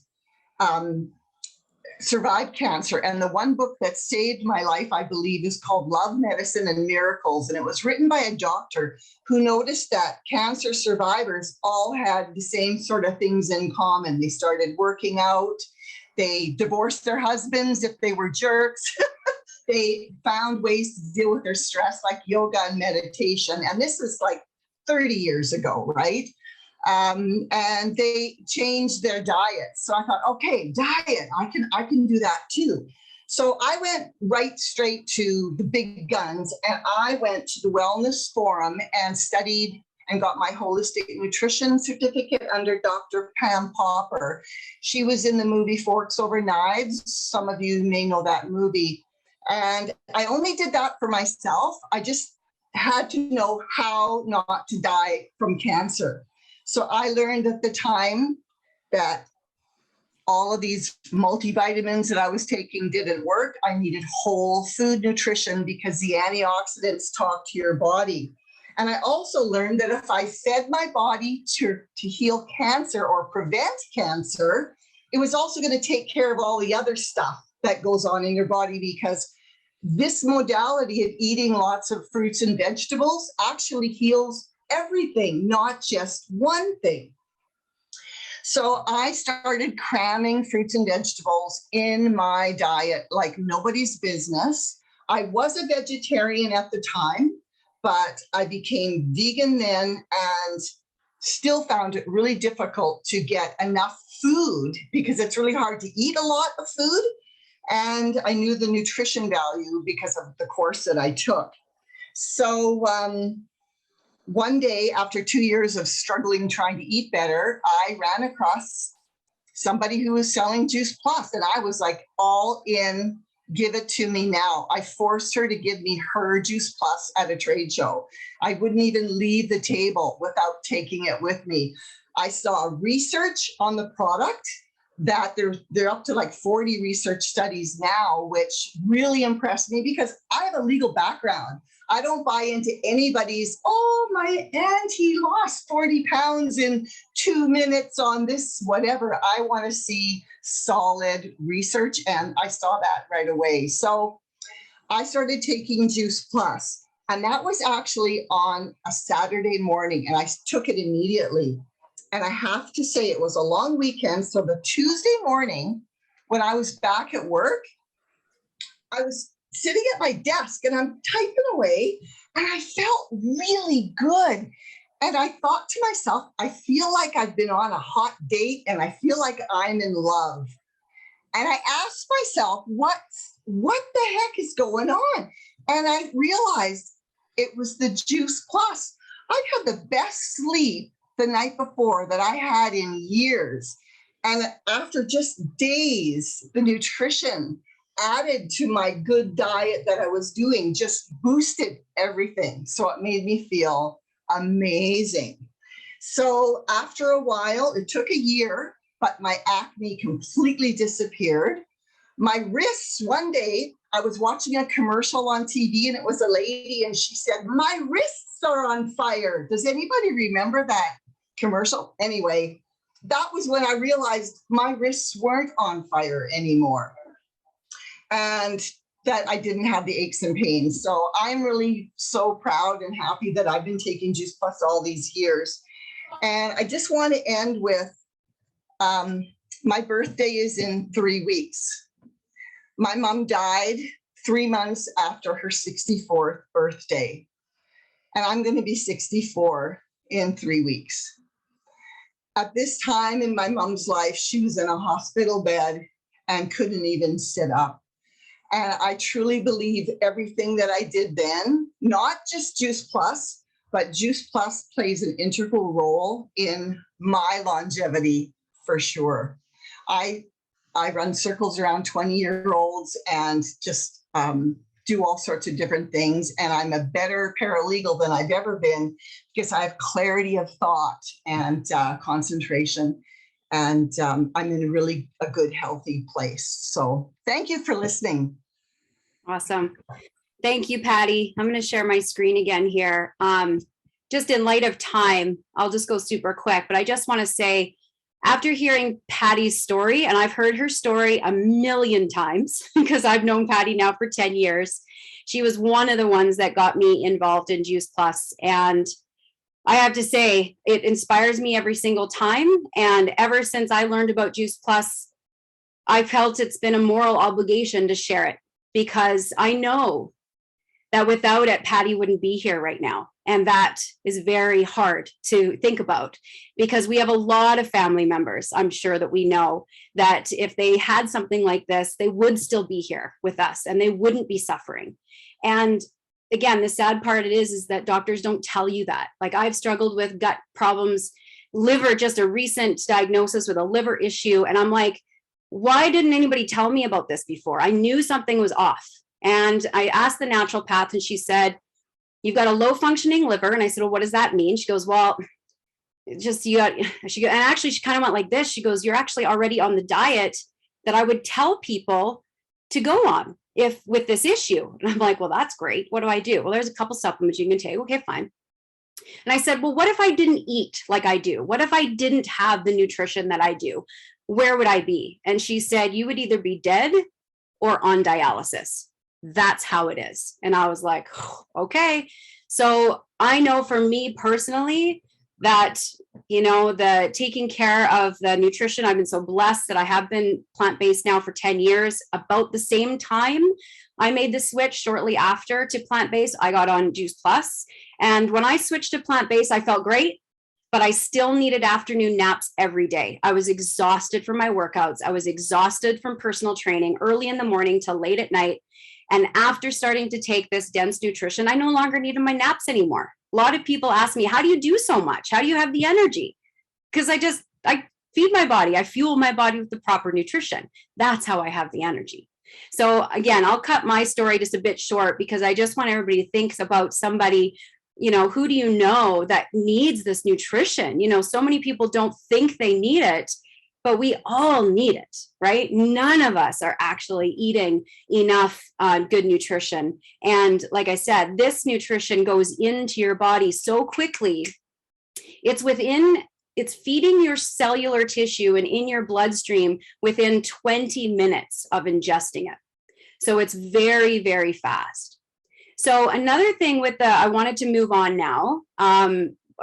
C: survived cancer. And the one book that saved my life, I believe, is called Love, Medicine, and Miracles. And it was written by a doctor who noticed that cancer survivors all had the same sort of things in common. They started working out. They divorced their husbands if they were jerks. They found ways to deal with their stress, like yoga and meditation. And this is like 30 years ago, right? And they changed their diet. So I thought, okay, diet, I can do that too. So I went right straight to the big guns, and I went to the Wellness Forum and studied and got my holistic nutrition certificate under Dr. Pam Popper. She was in the movie Forks Over Knives. Some of you may know that movie. And I only did that for myself. I just had to know how not to die from cancer. So I learned at the time that all of these multivitamins that I was taking didn't work. I needed whole food nutrition because the antioxidants talk to your body. And I also learned that if I fed my body to heal cancer or prevent cancer, it was also going to take care of all the other stuff that goes on in your body, because this modality of eating lots of fruits and vegetables actually heals everything, not just one thing. So I started cramming fruits and vegetables in my diet like nobody's business. I was a vegetarian at the time, but I became vegan then and still found it really difficult to get enough food because it's really hard to eat a lot of food. And I knew the nutrition value because of the course that I took. So one day, after 2 years of struggling trying to eat better, I ran across somebody who was selling Juice Plus, and I was like, all in, give it to me now. I forced her to give me her Juice Plus at a trade show. I wouldn't even leave the table without taking it with me. I saw research on the product that they're up to like 40 research studies now, which really impressed me because I have a legal background. I don't buy into anybody's, oh, my auntie lost 40 pounds in 2 minutes on this, whatever. I want to see solid research, and I saw that right away. So I started taking Juice Plus, and that was actually on a Saturday morning, and I took it immediately. And I have to say, it was a long weekend. So the Tuesday morning, when I was back at work, I was sitting at my desk and I'm typing away, and I felt really good. And I thought to myself, I feel like I've been on a hot date and I feel like I'm in love. And I asked myself, what the heck is going on? And I realized it was the Juice Plus. I had the best sleep the night before that I had in years. And after just days, the nutrition added to my good diet that I was doing just boosted everything. So it made me feel amazing. So after a while, it took a year, but my acne completely disappeared. My wrists, one day, I was watching a commercial on TV and it was a lady and she said, my wrists are on fire. Does anybody remember that commercial? Anyway, that was when I realized my wrists weren't on fire anymore and that I didn't have the aches and pains. So I'm really so proud and happy that I've been taking Juice Plus all these years. And I just want to end with, my birthday is in 3 weeks. My mom died 3 months after her 64th birthday. And I'm going to be 64 in 3 weeks. At this time in my mom's life, she was in a hospital bed and couldn't even sit up. And I truly believe everything that I did then, not just Juice Plus, but Juice Plus plays an integral role in my longevity for sure. I run circles around 20-year-olds and just do all sorts of different things. And I'm a better paralegal than I've ever been because I have clarity of thought and concentration. And I'm in a good, healthy place. So thank you for listening.
A: Awesome. Thank you, Patty. I'm going to share my screen again here. Just in light of time, I'll just go super quick, but I just want to say, after hearing Patty's story, and I've heard her story a million times because I've known Patty now for 10 years, she was one of the ones that got me involved in Juice Plus. And I have to say, it inspires me every single time. And ever since I learned about Juice Plus, I felt it's been a moral obligation to share it because I know that without it, Patty wouldn't be here right now. And that is very hard to think about because we have a lot of family members, I'm sure that we know, that if they had something like this, they would still be here with us and they wouldn't be suffering. And again, the sad part is that doctors don't tell you that. Like I've struggled with gut problems, liver, just a recent diagnosis with a liver issue. And I'm like, why didn't anybody tell me about this before? I knew something was off. And I asked the naturopath and she said, you've got a low functioning liver. And I said, well, what does that mean? She goes, well,
D: just, you got, she go, and actually she kind of went like this. She goes, you're actually already on the diet that I would tell people to go on if with this issue. And I'm like, well, that's great. What do I do? Well, there's a couple supplements you can take. Okay, fine. And I said, well, what if I didn't eat like I do? What if I didn't have the nutrition that I do? Where would I be? And she said, you would either be dead or on dialysis. That's how it is. And I was like, okay. So I know for me personally that, you know, the taking care of the nutrition, I've been so blessed that I have been plant-based now for 10 years. About the same time I made the switch, shortly after, to plant-based, I got on Juice Plus. And when I switched to plant-based, I felt great, but I still needed afternoon naps every day. I was exhausted from my workouts. I was exhausted from personal training early in the morning till late at night. And after starting to take this dense nutrition, I no longer needed my naps anymore. A lot of people ask me, how do you do so much? How do you have the energy? Because I feed my body. I fuel my body with the proper nutrition. That's how I have the energy. So again, I'll cut my story just a bit short because I just want everybody to think about somebody, you know, who do you know that needs this nutrition? You know, so many people don't think they need it, but we all need it, right? None of us are actually eating enough good nutrition. And like I said, this nutrition goes into your body so quickly. It's feeding your cellular tissue and in your bloodstream within 20 minutes of ingesting it. So it's very, very fast. So another thing with I wanted to move on now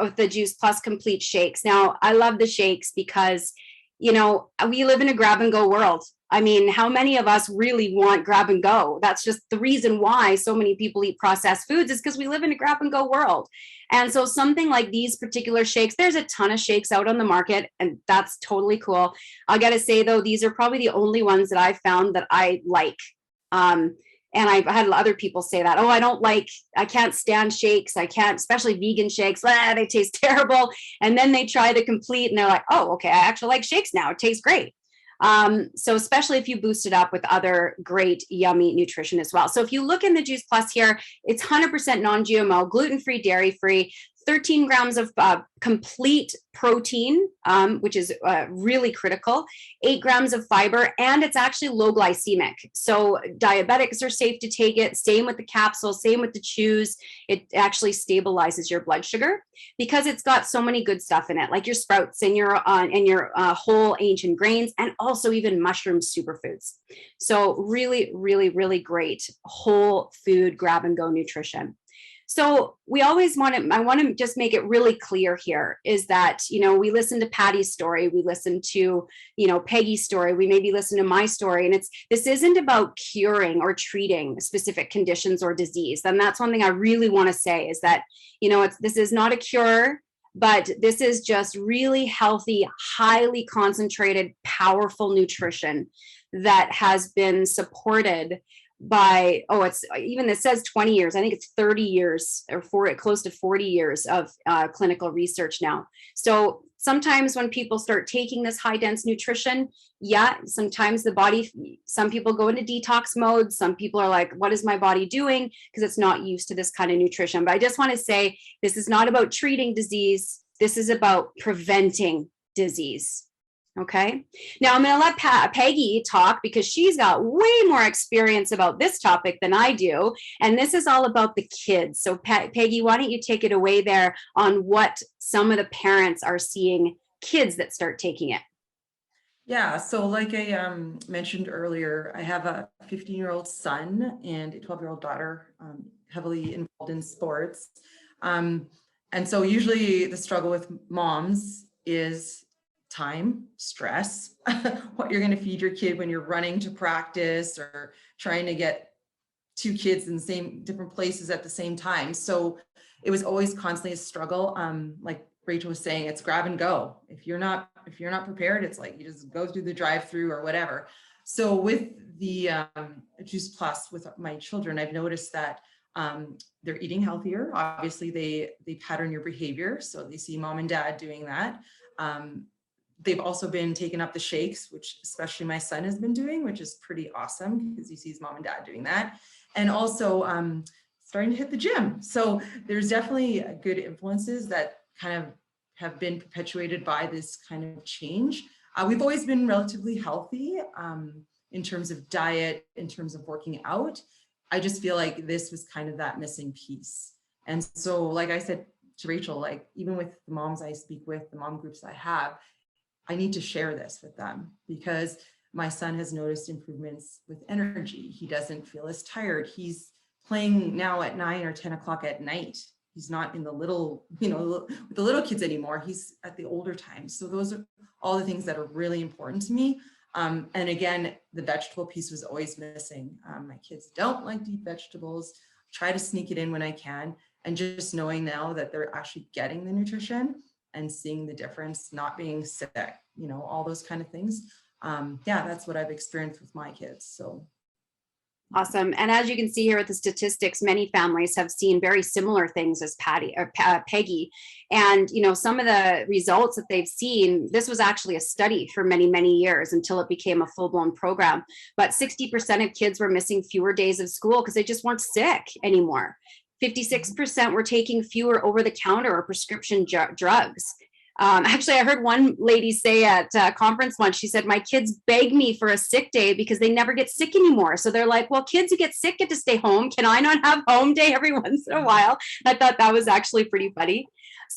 D: with the Juice Plus Complete Shakes. Now, I love the shakes because, you know, we live in a grab and go world. I mean, how many of us really want grab and go? That's just the reason why so many people eat processed foods, is because we live in a grab and go world. And so something like these particular shakes, there's a ton of shakes out on the market, and that's totally cool. I got to say, though, these are probably the only ones that I've found that I like. And I've had other people say that, oh, I can't stand shakes. I can't, especially vegan shakes. They taste terrible. And then they try the complete and they're like, oh, okay, I actually like shakes now. It tastes great. So especially if you boost it up with other great, yummy nutrition as well. So if you look in the Juice Plus here, it's 100% non-GMO, gluten-free, dairy-free, 13 grams of complete protein, which is really critical, 8 grams of fiber, and it's actually low glycemic. So diabetics are safe to take it. Same with the capsules, same with the chews. It actually stabilizes your blood sugar because it's got so many good stuff in it, like your sprouts and your whole ancient grains, and also even mushroom superfoods. So really, really, really great whole food grab and go nutrition. So we always I want to just make it really clear here is that, you know, we listen to Patty's story, we listen to, you know, Peggy's story, we maybe listen to my story, and this isn't about curing or treating specific conditions or disease. And that's one thing I really want to say is that, you know, this is not a cure, but this is just really healthy, highly concentrated, powerful nutrition that has been supported by, it says 20 years. I think it's 30 years or close to 40 years of clinical research now. So sometimes when people start taking this high dense nutrition, sometimes some people go into detox mode. Some people are like, what is my body doing? Because it's not used to this kind of nutrition. But I just want to say, this is not about treating disease. This is about preventing disease. Okay. Now I'm going to let Peggy talk because she's got way more experience about this topic than I do. And this is all about the kids. So Peggy, why don't you take it away there on what some of the parents are seeing kids that start taking it?
B: Yeah, so like I mentioned earlier, I have a 15-year-old son and a 12-year-old daughter, heavily involved in sports. And so usually the struggle with moms is time, stress, what you're going to feed your kid when you're running to practice or trying to get 2 kids in the same different places at the same time. So it was always constantly a struggle. Like Rachel was saying, it's grab and go. If you're not prepared, it's like you just go through the drive-through or whatever. So with the Juice Plus with my children, I've noticed that they're eating healthier. Obviously, they pattern your behavior, so they see mom and dad doing that. They've also been taking up the shakes, which especially my son has been doing, which is pretty awesome because he sees mom and dad doing that. And also starting to hit the gym. So there's definitely good influences that kind of have been perpetuated by this kind of change. We've always been relatively healthy in terms of diet, in terms of working out. I just feel like this was kind of that missing piece. And so, like I said to Rachel, like even with the moms I speak with, the mom groups I have, I need to share this with them because my son has noticed improvements with energy. He doesn't feel as tired. He's playing now at 9 or 10 o'clock at night. He's not in the little, with the little kids anymore. He's at the older times. So those are all the things that are really important to me. And again, the vegetable piece was always missing. My kids don't like to eat vegetables. Try to sneak it in when I can. And just knowing now that they're actually getting the nutrition and seeing the difference, not being sick, all those kind of things. Yeah, that's what I've experienced with my kids. So.
D: Awesome. And as you can see here with the statistics, many families have seen very similar things as Peggy. And, some of the results that they've seen, this was actually a study for many, many years until it became a full-blown program. But 60% of kids were missing fewer days of school because they just weren't sick anymore. 56% were taking fewer over-the-counter or prescription drugs. Actually, I heard one lady say at a conference once, she said, my kids beg me for a sick day because they never get sick anymore. So they're like, well, kids who get sick get to stay home. Can I not have home day every once in a while? I thought that was actually pretty funny.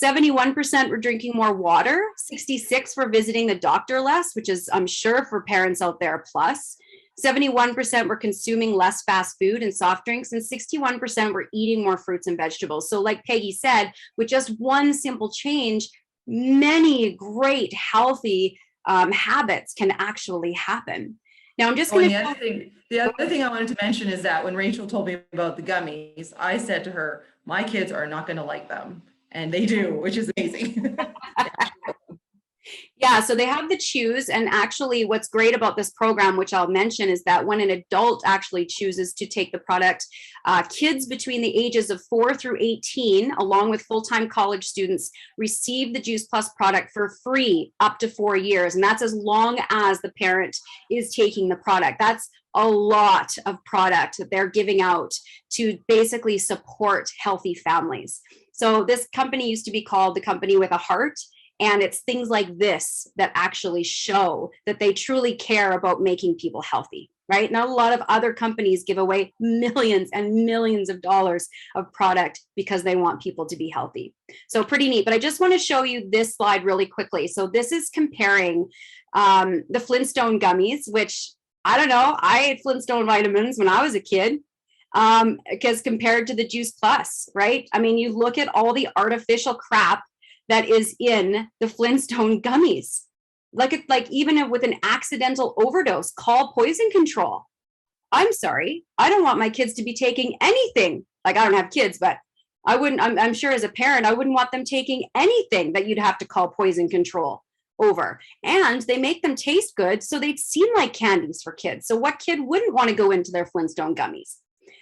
D: 71% were drinking more water. 66% were visiting the doctor less, which is, I'm sure, for parents out there, a plus. 71% were consuming less fast food and soft drinks, and 61% were eating more fruits and vegetables. So like Peggy said, with just one simple change, many great healthy habits can actually happen. Now, I'm just going to.
B: The other thing I wanted to mention is that when Rachel told me about the gummies, I said to her, my kids are not going to like them. And they do, which is amazing.
D: Yeah, so they have the choose. And actually, what's great about this program, which I'll mention, is that when an adult actually chooses to take the product, kids between the ages of 4 through 18, along with full-time college students, receive the Juice Plus product for free up to 4 years. And that's as long as the parent is taking the product. That's a lot of product that they're giving out to basically support healthy families. So this company used to be called the Company with a Heart. And it's things like this that actually show that they truly care about making people healthy, right? Not a lot of other companies give away millions and millions of dollars of product because they want people to be healthy. So pretty neat. But I just want to show you this slide really quickly. So this is comparing the Flintstone gummies, which I don't know, I ate Flintstone vitamins when I was a kid. Because compared to the Juice Plus, right? I mean, you look at all the artificial crap that is in the Flintstone gummies. Like even with an accidental overdose, call poison control. I'm sorry, I don't want my kids to be taking anything. Like, I don't have kids, but I wouldn't, I'm sure as a parent, I wouldn't want them taking anything that you'd have to call poison control over. And they make them taste good, so they seem like candies for kids. So what kid wouldn't want to go into their Flintstone gummies?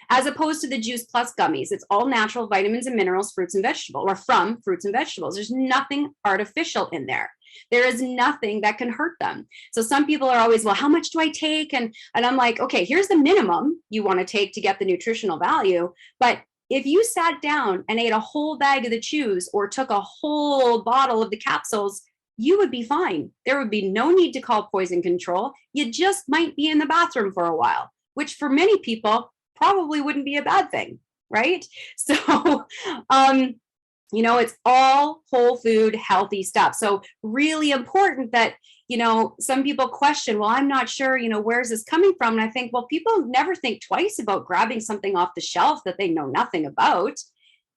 D: As opposed to the Juice Plus gummies, it's all natural vitamins and minerals, fruits and vegetables, or from fruits and vegetables. There's nothing artificial in there. There is nothing that can hurt them. So some people are always, well, how much do I take? And I'm like, okay, here's the minimum you want to take to get the nutritional value. But if you sat down and ate a whole bag of the chews or took a whole bottle of the capsules, you would be fine. There would be no need to call poison control. You just might be in the bathroom for a while, which for many people probably wouldn't be a bad thing, right? So, it's all whole food, healthy stuff. So really important that, some people question, well, I'm not sure, where's this coming from? And I think, well, people never think twice about grabbing something off the shelf that they know nothing about.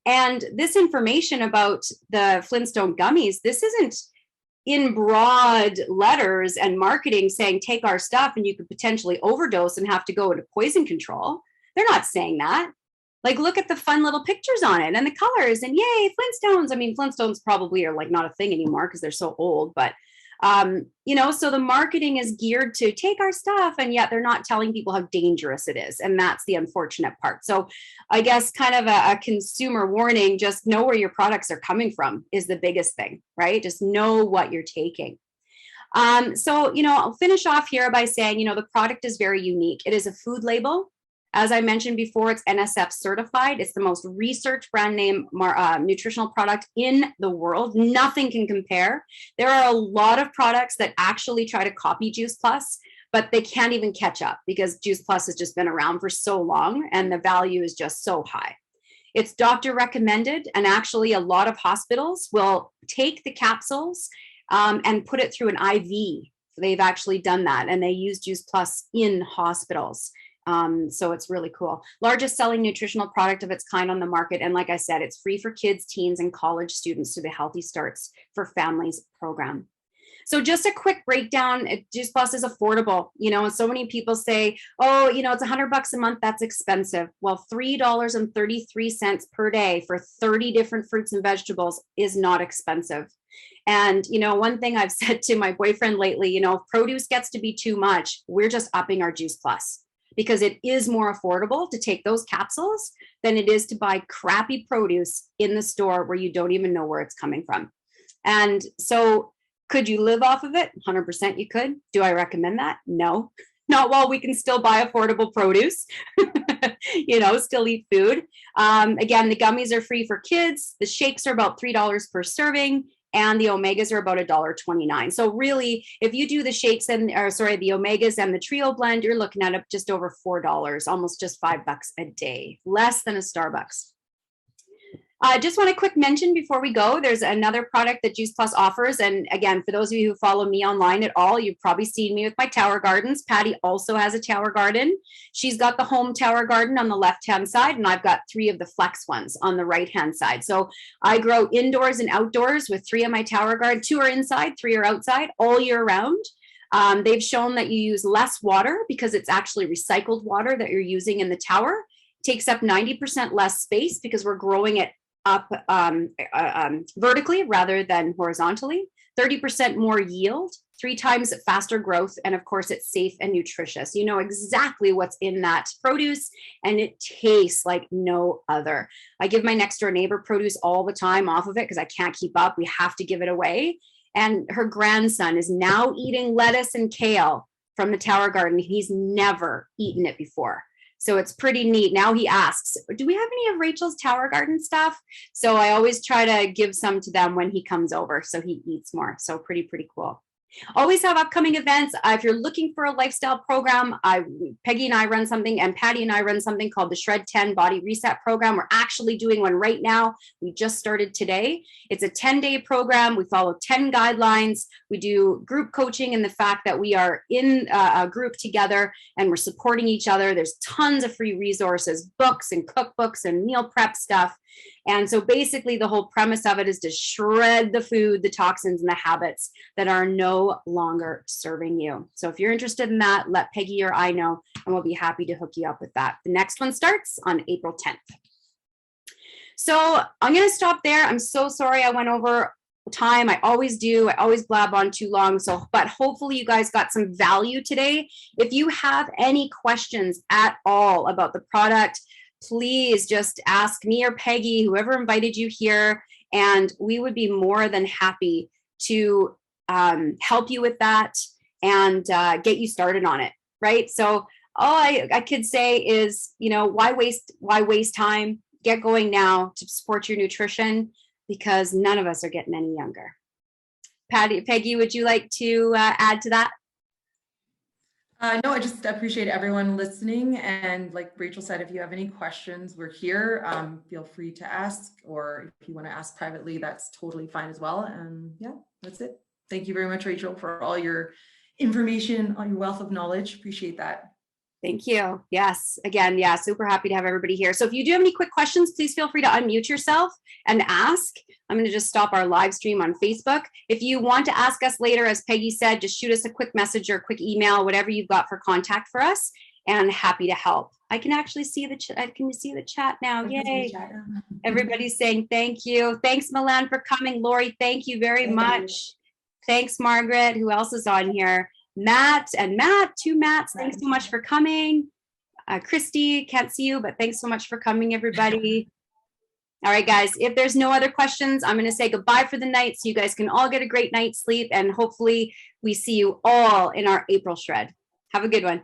D: And this information about the Flintstone gummies, this isn't in broad letters and marketing saying, take our stuff and you could potentially overdose and have to go into poison control. They're not saying that. Like, look at the fun little pictures on it and the colors and yay, Flintstones. I mean, Flintstones probably are like not a thing anymore because they're so old, but so the marketing is geared to take our stuff, and yet they're not telling people how dangerous it is. And that's the unfortunate part. So I guess kind of a consumer warning, just know where your products are coming from is the biggest thing, right? Just know what you're taking. I'll finish off here by saying, the product is very unique. It is a food label. As I mentioned before, it's NSF certified. It's the most researched brand name nutritional product in the world. Nothing can compare. There are a lot of products that actually try to copy Juice Plus, but they can't even catch up because Juice Plus has just been around for so long and the value is just so high. It's doctor recommended, and actually a lot of hospitals will take the capsules and put it through an IV. They've actually done that, and they use Juice Plus in hospitals. So it's really cool. Largest selling nutritional product of its kind on the market. And like I said, it's free for kids, teens, and college students through the Healthy Starts for Families program. So just a quick breakdown, Juice Plus is affordable. You know, and so many people say, oh, you know, it's $100 a month, that's expensive. Well, $3.33 per day for 30 different fruits and vegetables is not expensive. And, you know, one thing I've said to my boyfriend lately, you know, if produce gets to be too much, we're just upping our Juice Plus, because it is more affordable to take those capsules than it is to buy crappy produce in the store where you don't even know where it's coming from. And so could you live off of it? 100% you could. Do I recommend that? No, not while we can still buy affordable produce, you know, still eat food. Again, the gummies are free for kids. The shakes are about $3 per serving. And the omegas are about $1.29. So really, if you do the shakes and, or sorry, the omegas and the trio blend, you're looking at just over $4, almost just $5 a day, less than a Starbucks. I just want a quick mention before we go. There's another product that Juice Plus offers. And again, for those of you who follow me online at all, you've probably seen me with my tower gardens. Patty also has a tower garden. She's got the home tower garden on the left-hand side, and I've got 3 of the flex ones on the right-hand side. So I grow indoors and outdoors with 3 of my tower garden. 2 are inside, 3 are outside all year round. They've shown that you use less water because it's actually recycled water that you're using in the tower. It takes up 90% less space because we're growing it up vertically rather than horizontally, 30% more yield, 3 times faster growth, and of course it's safe and nutritious. You know exactly what's in that produce, and it tastes like no other. I give my next door neighbor produce all the time off of it because I can't keep up. We have to give it away. And her grandson is now eating lettuce and kale from the tower garden. He's never eaten it before. So it's pretty neat. Now he asks, do we have any of Rachel's tower garden stuff? So I always try to give some to them when he comes over so he eats more. So pretty cool. Always have upcoming events. If you're looking for a lifestyle program, Peggy and I run something, and Patty and I run something called the Shred 10 Body Reset Program. We're actually doing one right now. We just started today. It's a 10-day program. We follow 10 guidelines. We do group coaching in the fact that we are in a group together and we're supporting each other. There's tons of free resources, books and cookbooks and meal prep stuff. And so basically the whole premise of it is to shred the food, the toxins, and the habits that are no longer serving you. So if you're interested in that, let Peggy or I know, and we'll be happy to hook you up with that. The next one starts on April 10th. So I'm going to stop there. I'm so sorry I went over time. I always do. I always blab on too long. So, but hopefully you guys got some value today. If you have any questions at all about the product, please just ask me or Peggy, whoever invited you here, and we would be more than happy to help you with that and get you started on it, right? So all I could say is, you know, why waste time? Get going now to support your nutrition, because none of us are getting any younger. Peggy, would you like to add to that?
B: No, I just appreciate everyone listening. And like Rachel said, if you have any questions, we're here. Feel free to ask, or if you want to ask privately, that's totally fine as well. And yeah, that's it. Thank you very much, Rachel, for all your information, all your wealth of knowledge. Appreciate that.
D: Thank you. Yes. Again, yeah, super happy to have everybody here. So if you do have any quick questions, please feel free to unmute yourself and ask. I'm going to just stop our live stream on Facebook. If you want to ask us later, as Peggy said, just shoot us a quick message or a quick email, whatever you've got for contact for us, and happy to help. I can actually see the chat. I can see the chat now. Yay. Everybody's saying thank you. Thanks, Milan, for coming. Lori, thank you very much. Thanks, Margaret. Who else is on here? Matt, 2 Matts, thanks so much for coming. Christy, can't see you, but thanks so much for coming, everybody. All right, guys, if there's no other questions, I'm going to say goodbye for the night so you guys can all get a great night's sleep, and hopefully we see you all in our April shred. Have a good one.